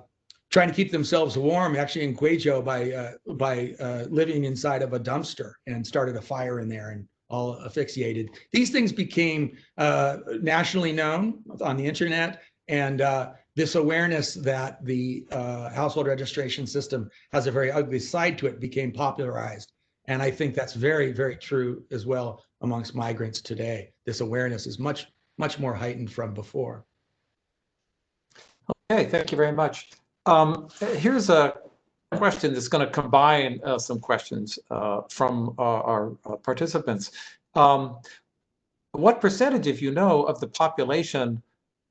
trying to keep themselves warm, actually in Cuejoe, by living inside of a dumpster, and started a fire in there and all asphyxiated. These things became nationally known on the internet, and this awareness that the household registration system has a very ugly side to it became popularized. And I think that's very, very true as well amongst migrants today. This awareness is much, much more heightened from before. Okay, thank you very much. Here's a question that's going to combine some questions from our participants. What percentage, if you know, of the population,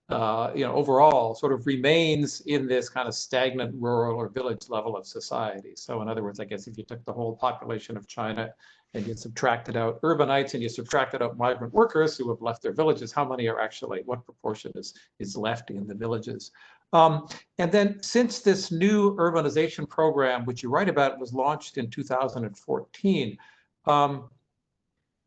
overall, sort of remains in this kind of stagnant rural or village level of society? So in other words, I guess if you took the whole population of China and you subtracted out urbanites and you subtracted out migrant workers who have left their villages, how many are actually, what proportion is left in the villages? And then since this new urbanization program, which you write about, was launched in 2014,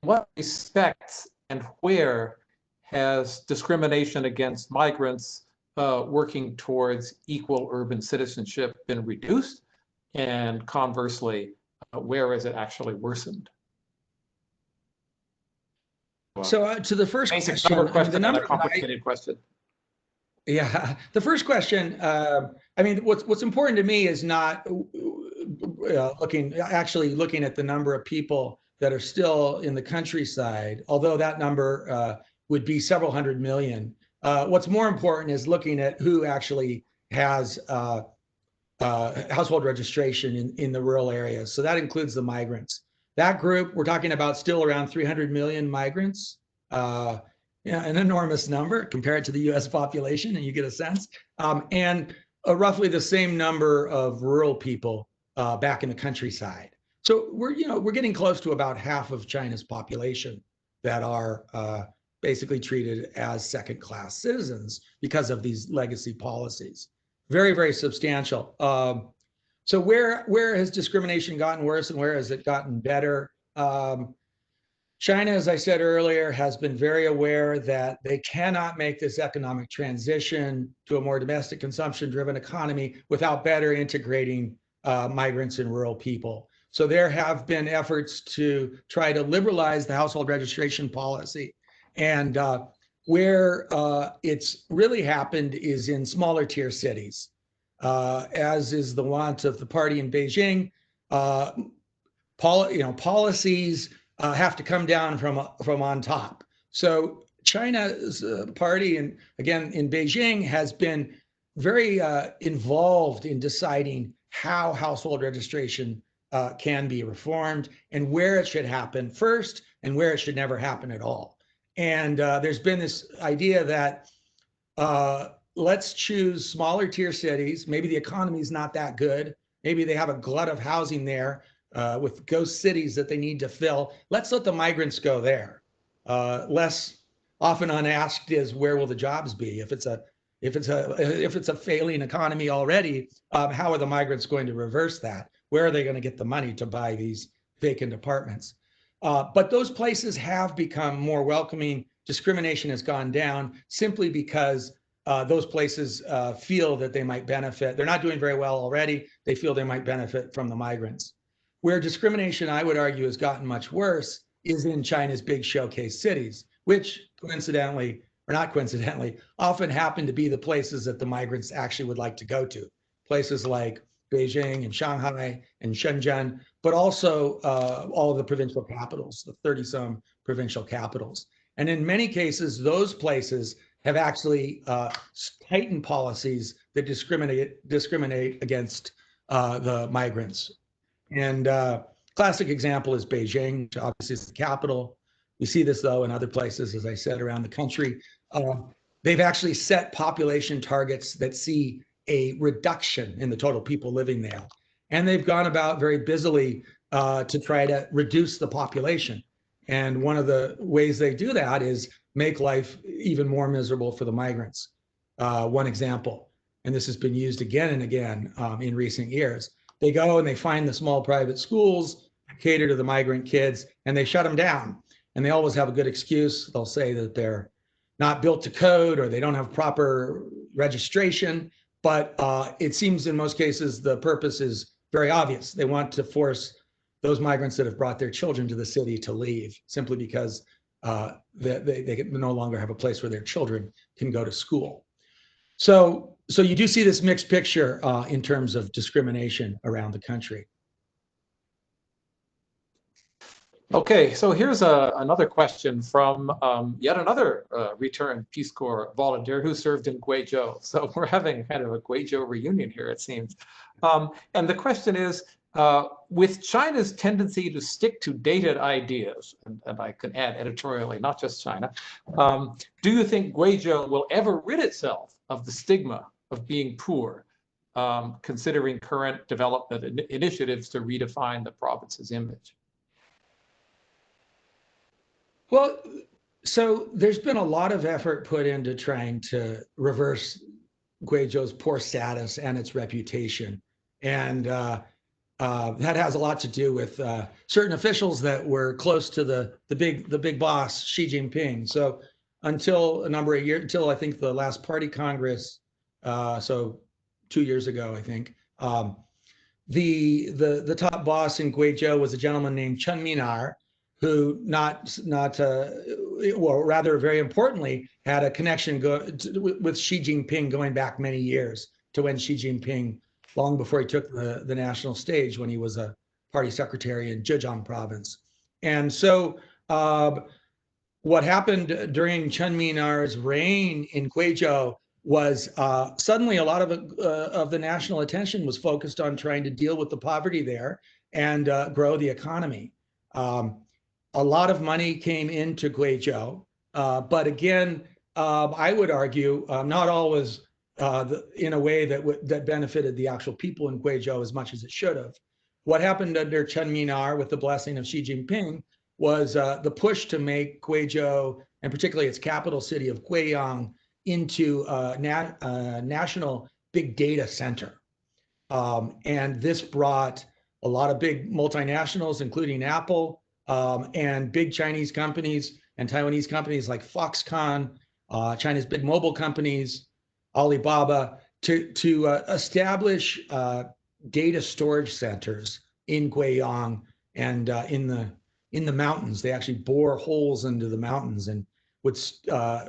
what respects and where has discrimination against migrants working towards equal urban citizenship been reduced? And conversely, where has it actually worsened? So to the first basic question, the number complicated question. Yeah, the first question, I mean, what's important to me is not looking at the number of people that are still in the countryside, although that number would be several hundred million. What's more important is looking at who actually has household registration in the rural areas. So that includes the migrants. That group, we're talking about still around 300 million migrants. An enormous number compared to the US population, and you get a sense. And roughly the same number of rural people back in the countryside. So we're getting close to about half of China's population that are basically treated as second-class citizens because of these legacy policies. Very, very substantial. So where has discrimination gotten worse and where has it gotten better? China, as I said earlier, has been very aware that they cannot make this economic transition to a more domestic consumption-driven economy without better integrating migrants and rural people. So there have been efforts to try to liberalize the household registration policy. And Where it's really happened is in smaller tier cities, as is the want of the party in Beijing. Policies have to come down from on top. So China's party, and again in Beijing, has been very involved in deciding how household registration can be reformed and where it should happen first and where it should never happen at all. And there's been this idea that let's choose smaller tier cities. Maybe the economy is not that good. Maybe they have a glut of housing there with ghost cities that they need to fill. Let's let the migrants go there. Less often unasked is, where will the jobs be? If it's a failing economy already, how are the migrants going to reverse that? Where are they going to get the money to buy these vacant apartments? But those places have become more welcoming. Discrimination has gone down simply because those places feel that they might benefit. They're not doing very well already. They feel they might benefit from the migrants. Where discrimination, I would argue, has gotten much worse is in China's big showcase cities, which coincidentally, or not coincidentally, often happen to be the places that the migrants actually would like to go to. Places like Beijing and Shanghai and Shenzhen, but also all of the provincial capitals, the 30-some provincial capitals. And in many cases, those places have actually tightened policies that discriminate against the migrants. And classic example is Beijing, which obviously is the capital. We see this, though, in other places, as I said, around the country. They've actually set population targets that see a reduction in the total people living there. And they've gone about very busily to try to reduce the population. And one of the ways they do that is make life even more miserable for the migrants. One example, and this has been used again and again in recent years, they go and they find the small private schools, cater to the migrant kids, and they shut them down. And they always have a good excuse. They'll say that they're not built to code or they don't have proper registration. But it seems in most cases the purpose is very obvious. They want to force those migrants that have brought their children to the city to leave simply because they no longer have a place where their children can go to school. So you do see this mixed picture in terms of discrimination around the country. Okay, so here's another question from yet another returned Peace Corps volunteer who served in Guangzhou. So we're having kind of a Guangzhou reunion here, it seems. And the question is, with China's tendency to stick to dated ideas, and I can add editorially, not just China, do you think Guangzhou will ever rid itself of the stigma of being poor, considering current development initiatives to redefine the province's image? Well, so there's been a lot of effort put into trying to reverse Guangzhou's poor status and its reputation. And that has a lot to do with certain officials that were close to the big boss, Xi Jinping. So until a number of years, until I think the last party Congress, so 2 years ago, I think, the top boss in Guangzhou was a gentleman named Chen Minar, who well, rather very importantly, had a connection with Xi Jinping going back many years to when Xi Jinping, long before he took the national stage, when he was a party secretary in Guangdong Province. And so what happened during Chen Minar's reign in Cuejoe was suddenly a lot of the national attention was focused on trying to deal with the poverty there and grow the economy. A lot of money came into Guangzhou, but again, I would argue not always in a way that benefited the actual people in Guangzhou as much as it should have. What happened under Chen Minar with the blessing of Xi Jinping was the push to make Guangzhou, and particularly its capital city of Guiyang, into a national big data center. And this brought a lot of big multinationals, including Apple, and big Chinese companies and Taiwanese companies like Foxconn, China's big mobile companies, Alibaba, to establish data storage centers in Guiyang and in the mountains. They actually bore holes into the mountains and would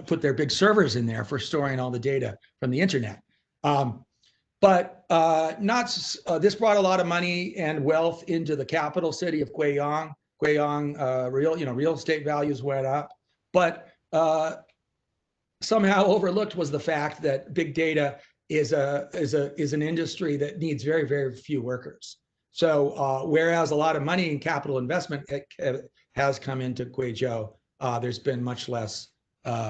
put their big servers in there for storing all the data from the internet. But this brought a lot of money and wealth into the capital city of Guangdong. Real estate values went up, but somehow overlooked was the fact that big data is an industry that needs very, very few workers. So whereas a lot of money and capital investment has come into Cuejoe, there's been much less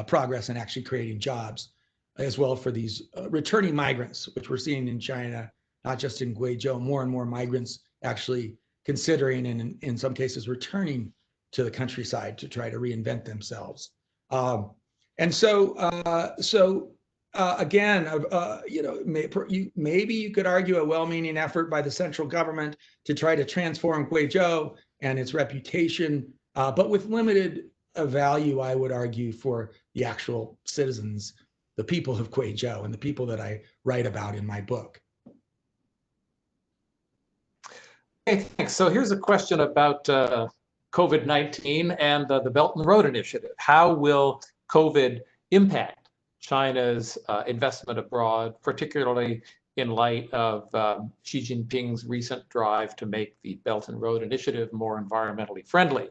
progress in actually creating jobs as well for these returning migrants, which we're seeing in China, not just in Guangzhou, more and more migrants actually considering and in some cases returning to the countryside to try to reinvent themselves. And so again, maybe you could argue a well-meaning effort by the central government to try to transform Guangzhou and its reputation, but with limited value, I would argue, for the actual citizens, the people of Cuejoe and the people that I write about in my book. Okay, thanks. So here's a question about COVID-19 and the Belton Road Initiative. How will COVID impact China's investment abroad, particularly in light of Xi Jinping's recent drive to make the Belton Road Initiative more environmentally friendly?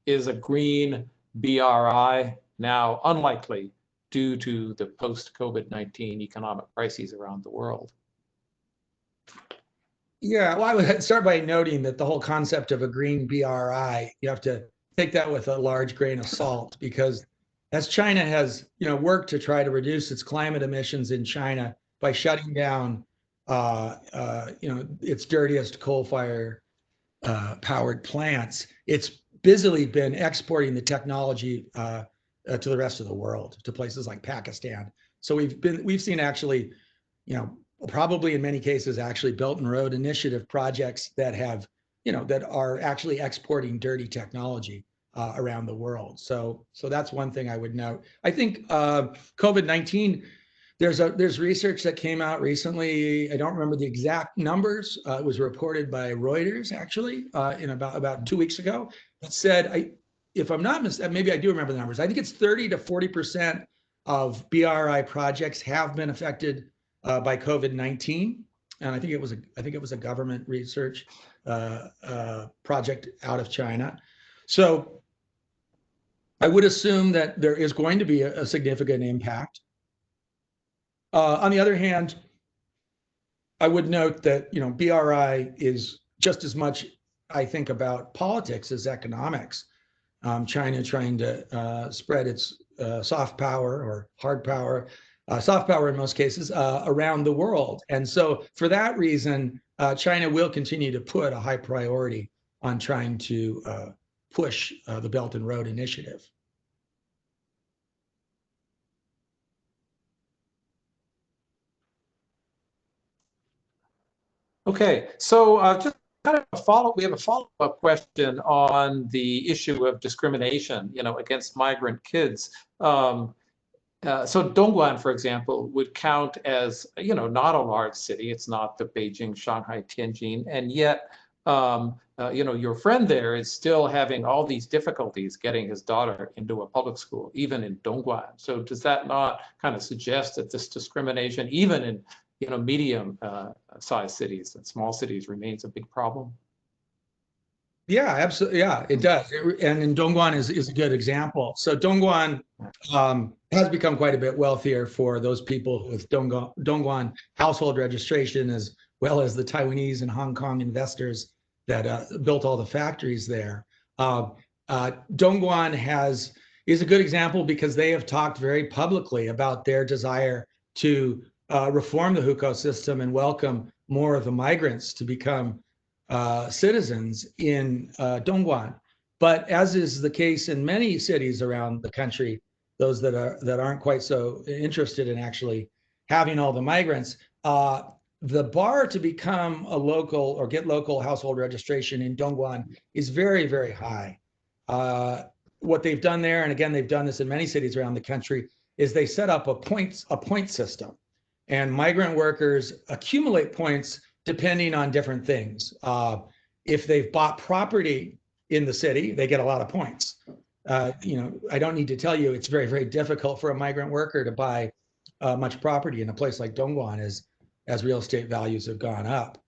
Is a green BRI now unlikely due to the post-COVID-19 economic crises around the world? Yeah, well, I would start by noting that the whole concept of a green BRI, you have to take that with a large grain of salt, because as China has, worked to try to reduce its climate emissions in China by shutting down, its dirtiest coal-fired powered plants, it's busily been exporting the technology to the rest of the world, to places like Pakistan. So we've seen actually, probably in many cases actually Belton Road Initiative projects that have, that are actually exporting dirty technology around the world. So that's one thing I would note. I think COVID-19, there's research that came out recently. I don't remember the exact numbers. It was reported by Reuters actually in about 2 weeks ago. That said, if I'm not mistaken, maybe I do remember the numbers. I think it's 30 to 40% of BRI projects have been affected by COVID-19, and I think it was a government research project out of China. So I would assume that there is going to be a significant impact. On the other hand, I would note that BRI is just as much, I think, about politics as economics. China trying to spread its soft power or hard power, soft power in most cases, around the world. And so for that reason, China will continue to put a high priority on trying to push the Belt and Road Initiative. Okay, so just kind of we have a follow-up question on the issue of discrimination, against migrant kids. So Dongguan, for example, would count as, not a large city. It's not the Beijing, Shanghai, Tianjin, and yet, your friend there is still having all these difficulties getting his daughter into a public school, even in Dongguan. So does that not kind of suggest that this discrimination, even in medium-sized cities and small cities, remains a big problem? Yeah, absolutely. Yeah, it does. And in Dongguan is a good example. So Dongguan has become quite a bit wealthier for those people with Dongguan household registration, as well as the Taiwanese and Hong Kong investors that built all the factories there. Dongguan is a good example because they have talked very publicly about their desire to reform the hukou system and welcome more of the migrants to become citizens in Dongguan. But as is the case in many cities around the country, those that aren't quite so interested in actually having all the migrants, the bar to become a local or get local household registration in Dongguan is very, very high. What they've done there, and again, they've done this in many cities around the country, is they set up a point system, and migrant workers accumulate points depending on different things. If they've bought property in the city, they get a lot of points. I don't need to tell you it's very, very difficult for a migrant worker to buy much property in a place like Dongguan as real estate values have gone up.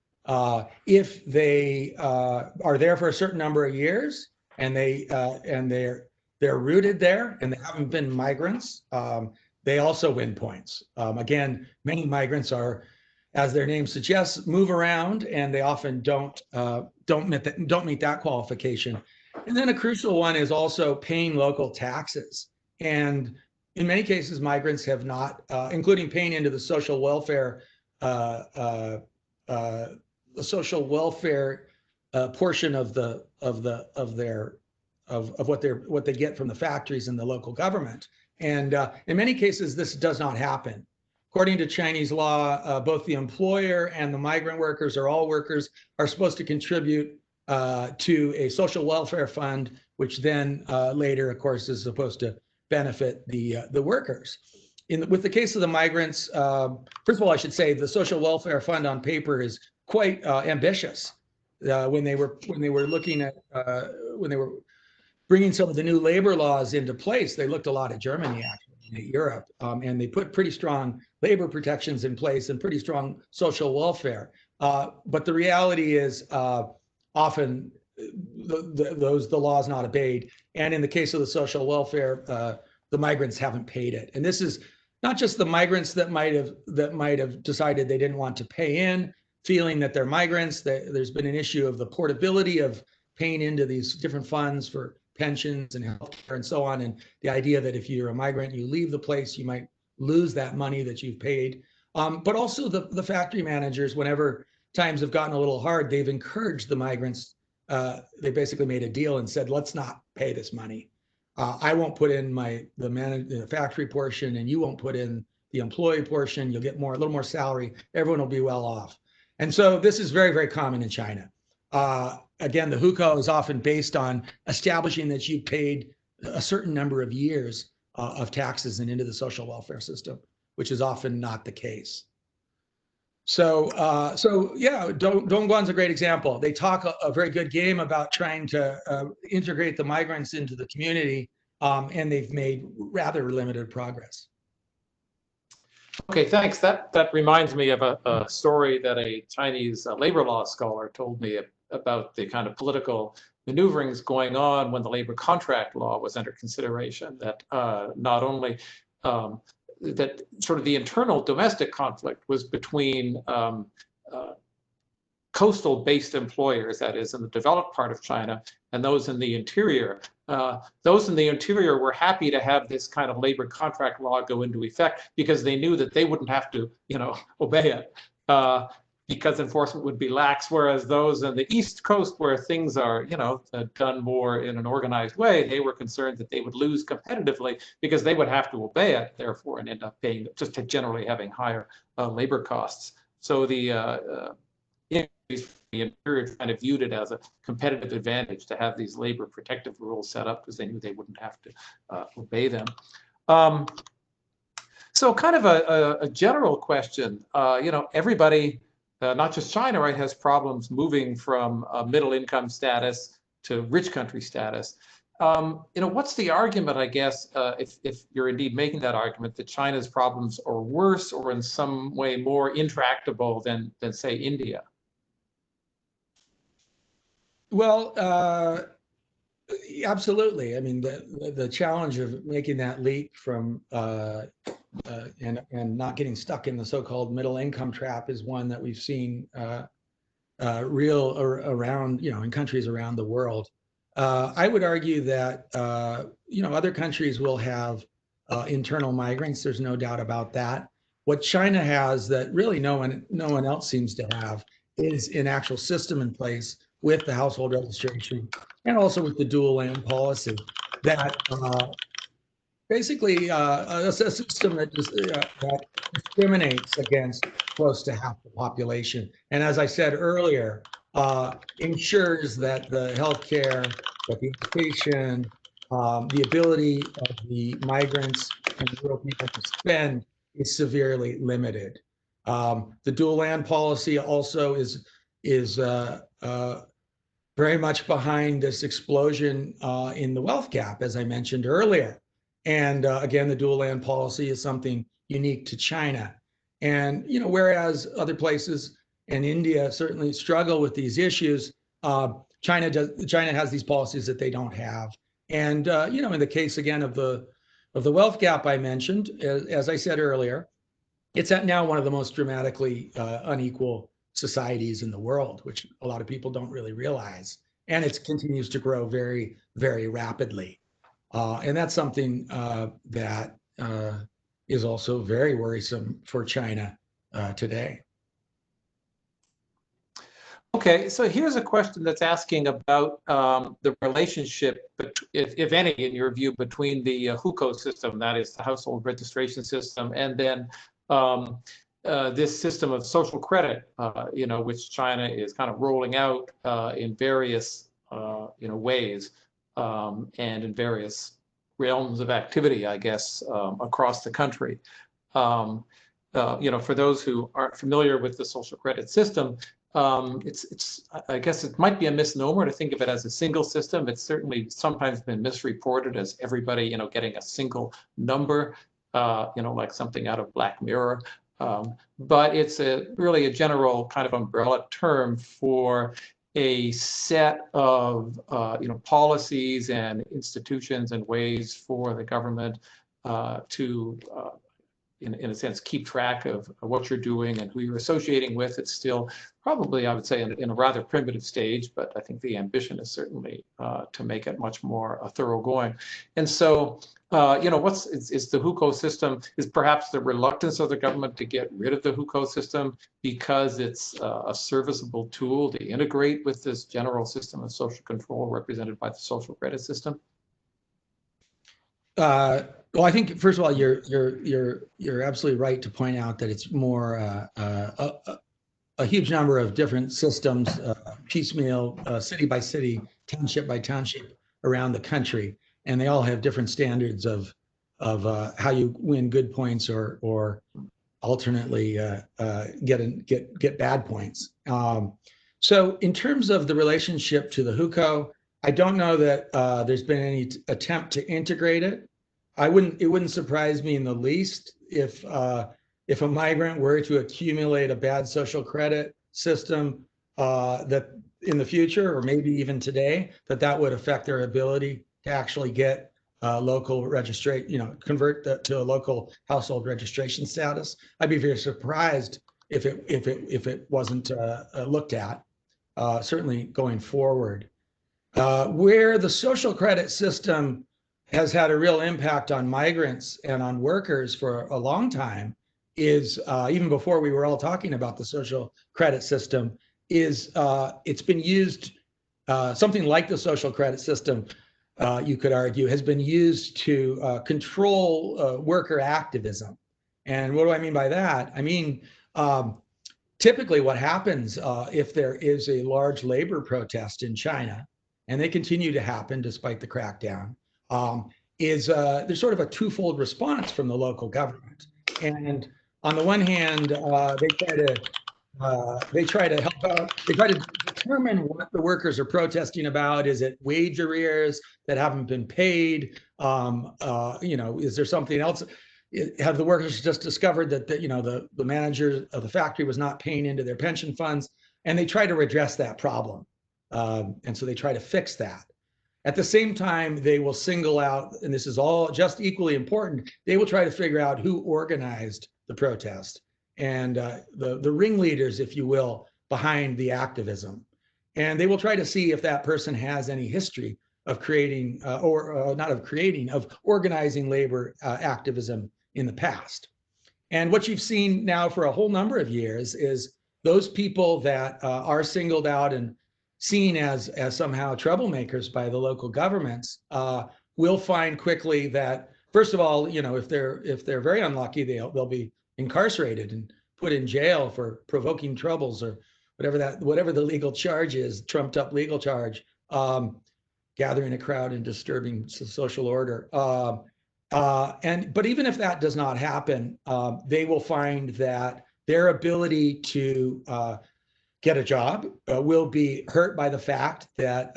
If they are there for a certain number of years and they're rooted there and they haven't been migrants, they also win points. Again, many migrants are, as their name suggests, move around, and they often don't meet that qualification. And then a crucial one is also paying local taxes. And in many cases, migrants have not, including paying into the social welfare portion of what they get from the factories and the local government. And in many cases, this does not happen. According to Chinese law, both the employer and the migrant workers, or all workers, are supposed to contribute to a social welfare fund, which then later, of course, is supposed to benefit the workers. With the case of the migrants, first of all, I should say the social welfare fund on paper is quite ambitious. When they were bringing some of the new labor laws into place, they looked a lot at Germany, actually, at Europe, and they put pretty strong labor protections in place and pretty strong social welfare. But the reality is often the law is not obeyed. And in the case of the social welfare, the migrants haven't paid it. And this is not just the migrants that might have decided they didn't want to pay in, feeling that they're migrants. There's been an issue of the portability of paying into these different funds for pensions and healthcare and so on, and the idea that if you're a migrant, you leave the place, you might lose that money that you've paid. But also the factory managers, whenever times have gotten a little hard, they've encouraged the migrants. They basically made a deal and said, let's not pay this money. I won't put in the factory portion, and you won't put in the employee portion. You'll get a little more salary. Everyone will be well off. And so this is very, very common in China. Again, the hukou is often based on establishing that you paid a certain number of years of taxes and into the social welfare system, which is often not the case. So yeah, Dongguan's a great example. They talk a very good game about trying to integrate the migrants into the community, and they've made rather limited progress. Okay, thanks. That reminds me of a story that a Chinese labor law scholar told me about the kind of political maneuverings going on when the labor contract law was under consideration. That not only that sort of the internal domestic conflict was between coastal-based employers, that is, in the developed part of China, and those in the interior. Those in the interior were happy to have this kind of labor contract law go into effect because they knew that they wouldn't have to, obey it because enforcement would be lax. Whereas those on the East Coast, where things are, done more in an organized way, they were concerned that they would lose competitively because they would have to obey it, therefore, and end up paying, just generally having higher labor costs. So the interior kind of viewed it as a competitive advantage to have these labor protective rules set up because they knew they wouldn't have to obey them. So kind of a general question, everybody, not just China, right, has problems moving from middle income status to rich country status. What's the argument, I guess, if you're indeed making that argument, that China's problems are worse or in some way more intractable than say, India? Well, absolutely. I mean, the challenge of making that leap from and not getting stuck in the so-called middle income trap is one that we've seen real around, in countries around the world. I would argue that other countries will have internal migrants. There's no doubt about that. What China has that really no one else seems to have is an actual system in place with the household registration and also with the dual land policy that basically a system that discriminates against close to half the population. And as I said earlier, ensures that the healthcare, that the education, the ability of the migrants and rural people to spend is severely limited. The dual land policy also is very much behind this explosion in the wealth gap, as I mentioned earlier. And again, the dual land policy is something unique to China. And, you know, whereas other places and India certainly struggle with these issues, China has these policies that they don't have. And, you know, in the case again of the wealth gap I mentioned, as I said earlier, it's at now one of the most dramatically unequal societies in the world, which a lot of people don't really realize. And it continues to grow very, very rapidly. And that's something that is also very worrisome for China today. Okay, so here's a question that's asking about the relationship, if any, in your view, between the hukou system, that is the household registration system, and then this system of social credit, you know, which China is kind of rolling out in various, you know, ways and in various realms of activity, I guess, across the country. You know, for those who aren't familiar with the social credit system, I guess it might be a misnomer to think of it as a single system. It's certainly sometimes been misreported as everybody, you know, getting a single number, you know, like something out of Black Mirror. But it's really a general kind of umbrella term for a set of, you know, policies and institutions and ways for the government to in a sense, keep track of what you're doing and who you're associating with. It's still probably, I would say, in a rather primitive stage, but I think the ambition is certainly to make it much more thoroughgoing. And so, you know, is the hukou system, is perhaps the reluctance of the government to get rid of the hukou system because it's a serviceable tool to integrate with this general system of social control represented by the social credit system? Well, I think first of all, you're absolutely right to point out that it's more a huge number of different systems, piecemeal, city by city, township by township around the country, and they all have different standards of how you win good points or alternately get bad points. So in terms of the relationship to the hukou, I don't know that there's been any attempt to integrate it. It wouldn't surprise me in the least if a migrant were to accumulate a bad social credit system that in the future, or maybe even today, that would affect their ability to actually get local registration, you know, convert to a local household registration status. I'd be very surprised if it wasn't looked at, certainly going forward. Where the social credit system has had a real impact on migrants and on workers for a long time is, even before we were all talking about the social credit system, is it's been used, something like the social credit system, you could argue, has been used to control worker activism. And what do I mean by that? I mean, typically what happens if there is a large labor protest in China, and they continue to happen despite the crackdown, is there's sort of a twofold response from the local government. And on the one hand, they try to help out. They try to determine what the workers are protesting about. Is it wage arrears that haven't been paid? You know, is there something else? Have the workers just discovered that you know the manager of the factory was not paying into their pension funds? And they try to redress that problem. And so they try to fix that. At the same time, they will single out, and this is all just equally important, they will try to figure out who organized the protest and the ringleaders, if you will, behind the activism. And they will try to see if that person has any history of creating, of organizing labor activism in the past. And what you've seen now for a whole number of years is those people that are singled out and seen as somehow troublemakers by the local governments will find quickly that, first of all, you know, if they're very unlucky, they'll be incarcerated and put in jail for provoking troubles or whatever the legal charge is, trumped up legal charge, gathering a crowd and disturbing social order. But even if that does not happen, they will find that their ability to get a job will be hurt by the fact that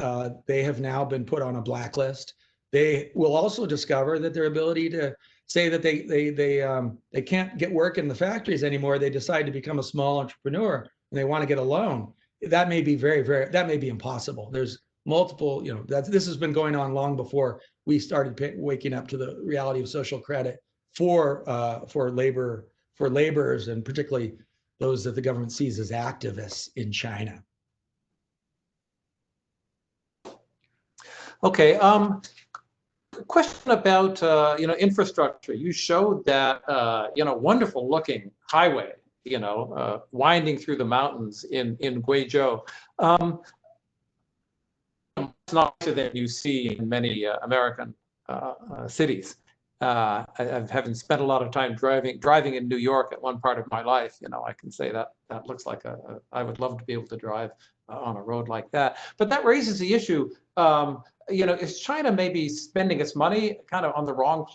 they have now been put on a blacklist. They will also discover that their ability to say that they can't get work in the factories anymore. They decide to become a small entrepreneur and they want to get a loan. That may be that may be impossible. There's multiple, this has been going on long before we started waking up to the reality of social credit for laborers, and particularly those that the government sees as activists in China. Okay. Question about infrastructure. You showed that wonderful looking highway, winding through the mountains in Guangzhou. It's not that you see in many American cities. Having spent a lot of time driving in New York at one part of my life, I can say that looks like I would love to be able to drive on a road like that. But that raises the issue. Is China maybe spending its money kind of on the wrong,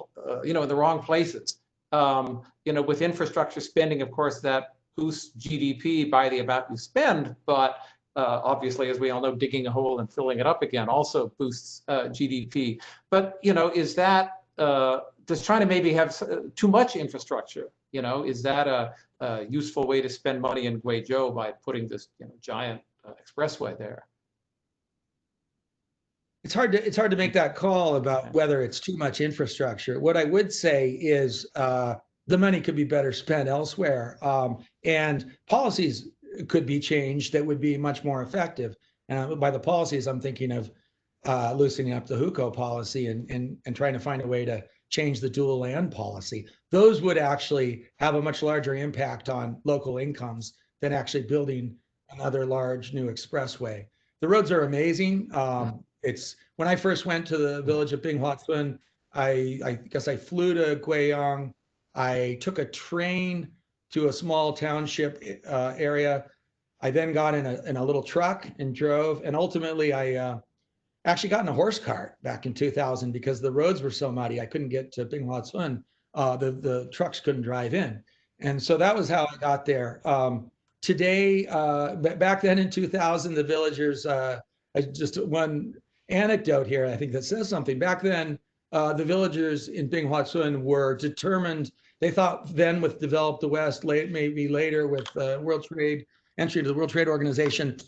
in the wrong places? With infrastructure spending, of course, that boosts GDP by the amount you spend, but obviously, as we all know, digging a hole and filling it up again also boosts GDP. But is that does China maybe have too much infrastructure? Is that a useful way to spend money in Guangzhou by putting this giant expressway there? It's hard to make that call about whether it's too much infrastructure. What I would say is the money could be better spent elsewhere, and policies could be changed that would be much more effective. And by the policies, I'm thinking of loosening up the hukou policy and trying to find a way to change the dual land policy. Those would actually have a much larger impact on local incomes than actually building another large new expressway. The roads are amazing. It's when I first went to the village of Binghuatun, I guess I flew to Guiyang. I took a train to a small township area. I then got in a little truck and drove, and ultimately I actually got in a horse cart back in 2000 because the roads were so muddy. I couldn't get to Binghuatun. The trucks couldn't drive in. And so that was how I got there. Today, back then in 2000, the villagers, just one anecdote here, I think that says something. Back then, the villagers in Binghuatun were determined. They thought then with Develop the West, maybe later with entry to the World Trade Organization,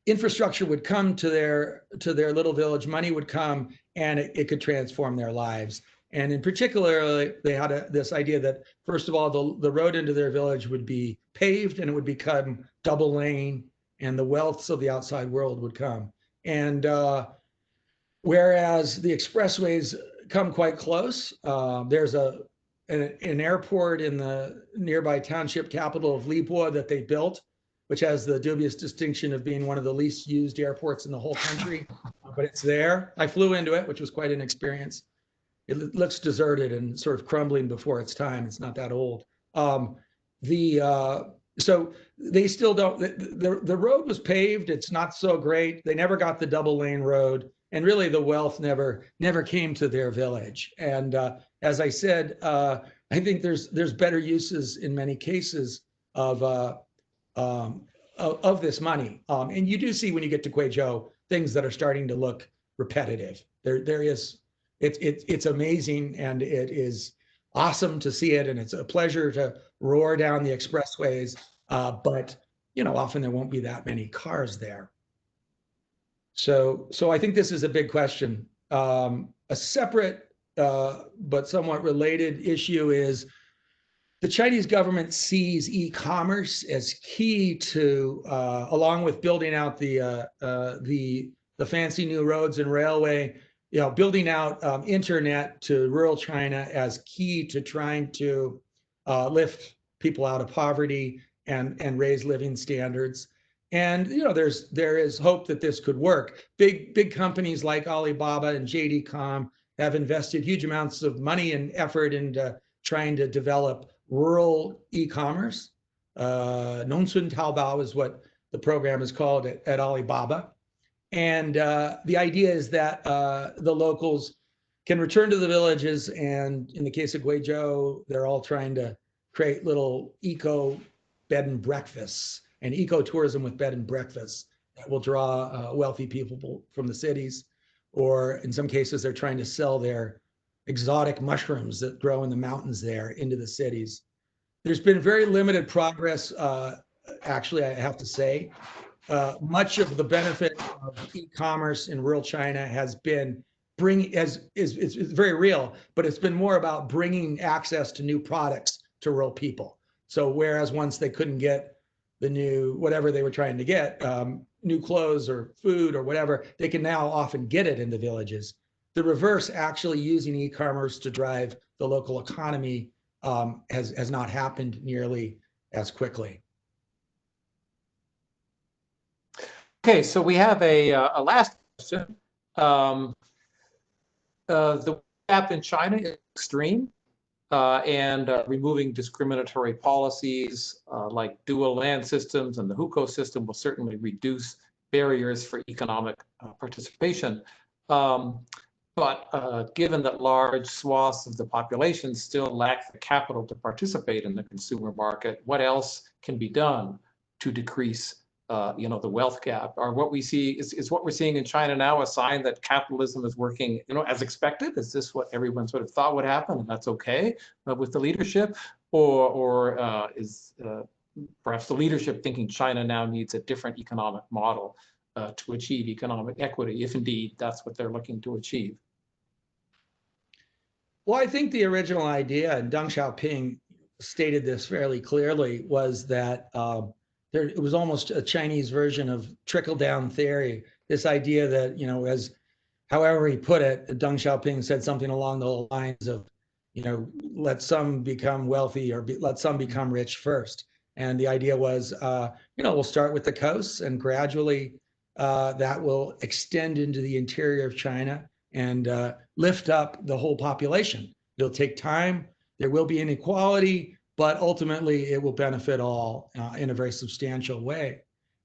infrastructure would come to their little village, money would come, and it could transform their lives. And in particular, they had this idea that, first of all, the road into their village would be paved and it would become double lane, and the wealths of the outside world would come. And whereas the expressways come quite close, there's an airport in the nearby township capital of Libo that they built, which has the dubious distinction of being one of the least used airports in the whole country, but it's there. I flew into it, which was quite an experience. It looks deserted and sort of crumbling before its time. It's not that old. So they still don't, the road was paved. It's not so great. They never got the double lane road, and really the wealth never came to their village. And as I said, I think there's better uses in many cases of this money. And you do see when you get to Cuejoe, things that are starting to look repetitive. It's amazing, and it is awesome to see it, and it's a pleasure to roar down the expressways. But often there won't be that many cars there. So I think this is a big question. A separate but somewhat related issue is the Chinese government sees e-commerce as key to, along with building out the fancy new roads and railway, building out internet to rural China as key to trying to lift people out of poverty and raise living standards. And there is hope that this could work. Big companies like Alibaba and JD.com have invested huge amounts of money and effort into trying to develop rural e-commerce. Nongsun Taobao is what the program is called at Alibaba. And the idea is that the locals can return to the villages, and in the case of Guangzhou, they're all trying to create little eco bed and breakfasts. and ecotourism with bed and breakfast that will draw wealthy people from the cities, or in some cases, they're trying to sell their exotic mushrooms that grow in the mountains there into the cities. There's been very limited progress, actually, I have to say. Much of the benefit of e-commerce in rural China has been it's very real, but it's been more about bringing access to new products to rural people. So whereas once they couldn't get the new, whatever they were trying to get, new clothes or food or whatever, they can now often get it in the villages. The reverse, actually using e-commerce to drive the local economy, has not happened nearly as quickly. Okay, so we have a last question. The gap in China is extreme, and removing discriminatory policies like dual land systems and the hukou system will certainly reduce barriers for economic participation. But given that large swaths of the population still lack the capital to participate in the consumer market, what else can be done to decrease the wealth gap? Or what we see is what we're seeing in China now a sign that capitalism is working, as expected? Is this what everyone sort of thought would happen, and that's okay with the leadership? Or is perhaps the leadership thinking China now needs a different economic model to achieve economic equity, if indeed that's what they're looking to achieve? Well, I think the original idea, and Deng Xiaoping stated this fairly clearly, was that it was almost a Chinese version of trickle-down theory. This idea that, as however he put it, Deng Xiaoping said something along the lines of, let some become wealthy or let some become rich first. And the idea was, we'll start with the coasts, and gradually that will extend into the interior of China and lift up the whole population. It'll take time. There will be inequality, but ultimately it will benefit all in a very substantial way.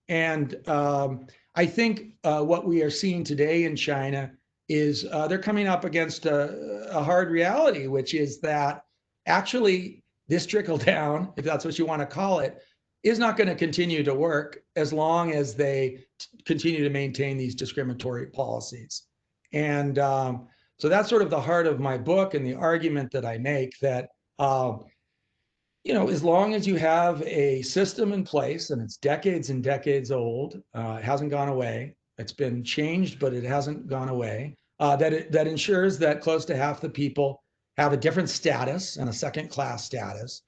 And I think what we are seeing today in China is they're coming up against a hard reality, which is that actually this trickle down, if that's what you want to call it, is not going to continue to work as long as they continue to maintain these discriminatory policies. And so that's sort of the heart of my book and the argument that I make, that as long as you have a system in place, and it's decades and decades old, it hasn't gone away. It's been changed, but it hasn't gone away. That ensures that close to half the people have a different status and a second-class status.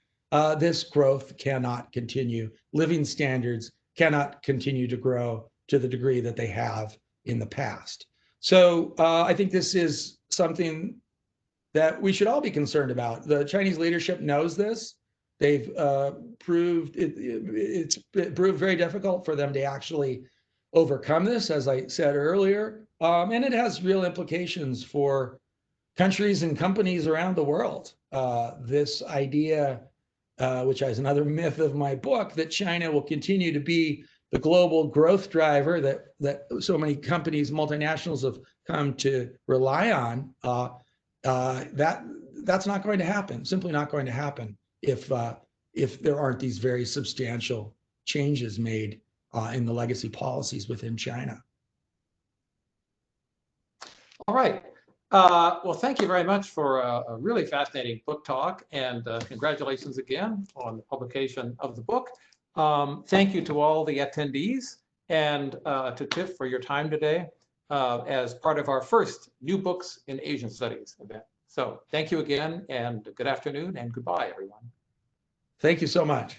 This growth cannot continue. Living standards cannot continue to grow to the degree that they have in the past. So I think this is something that we should all be concerned about. The Chinese leadership knows this. They've proved it's proved very difficult for them to actually overcome this, as I said earlier. And it has real implications for countries and companies around the world. This idea, which is another myth of my book, that China will continue to be the global growth driver that so many companies, multinationals, have come to rely on, that's not going to happen. Simply not going to happen if there aren't these very substantial changes made in the legacy policies within China. All right. Well, thank you very much for a really fascinating book talk, and congratulations again on the publication of the book. Thank you to all the attendees, and to Tiff for your time today as part of our first New Books in Asian Studies event. So thank you again, and good afternoon and goodbye, everyone. Thank you so much.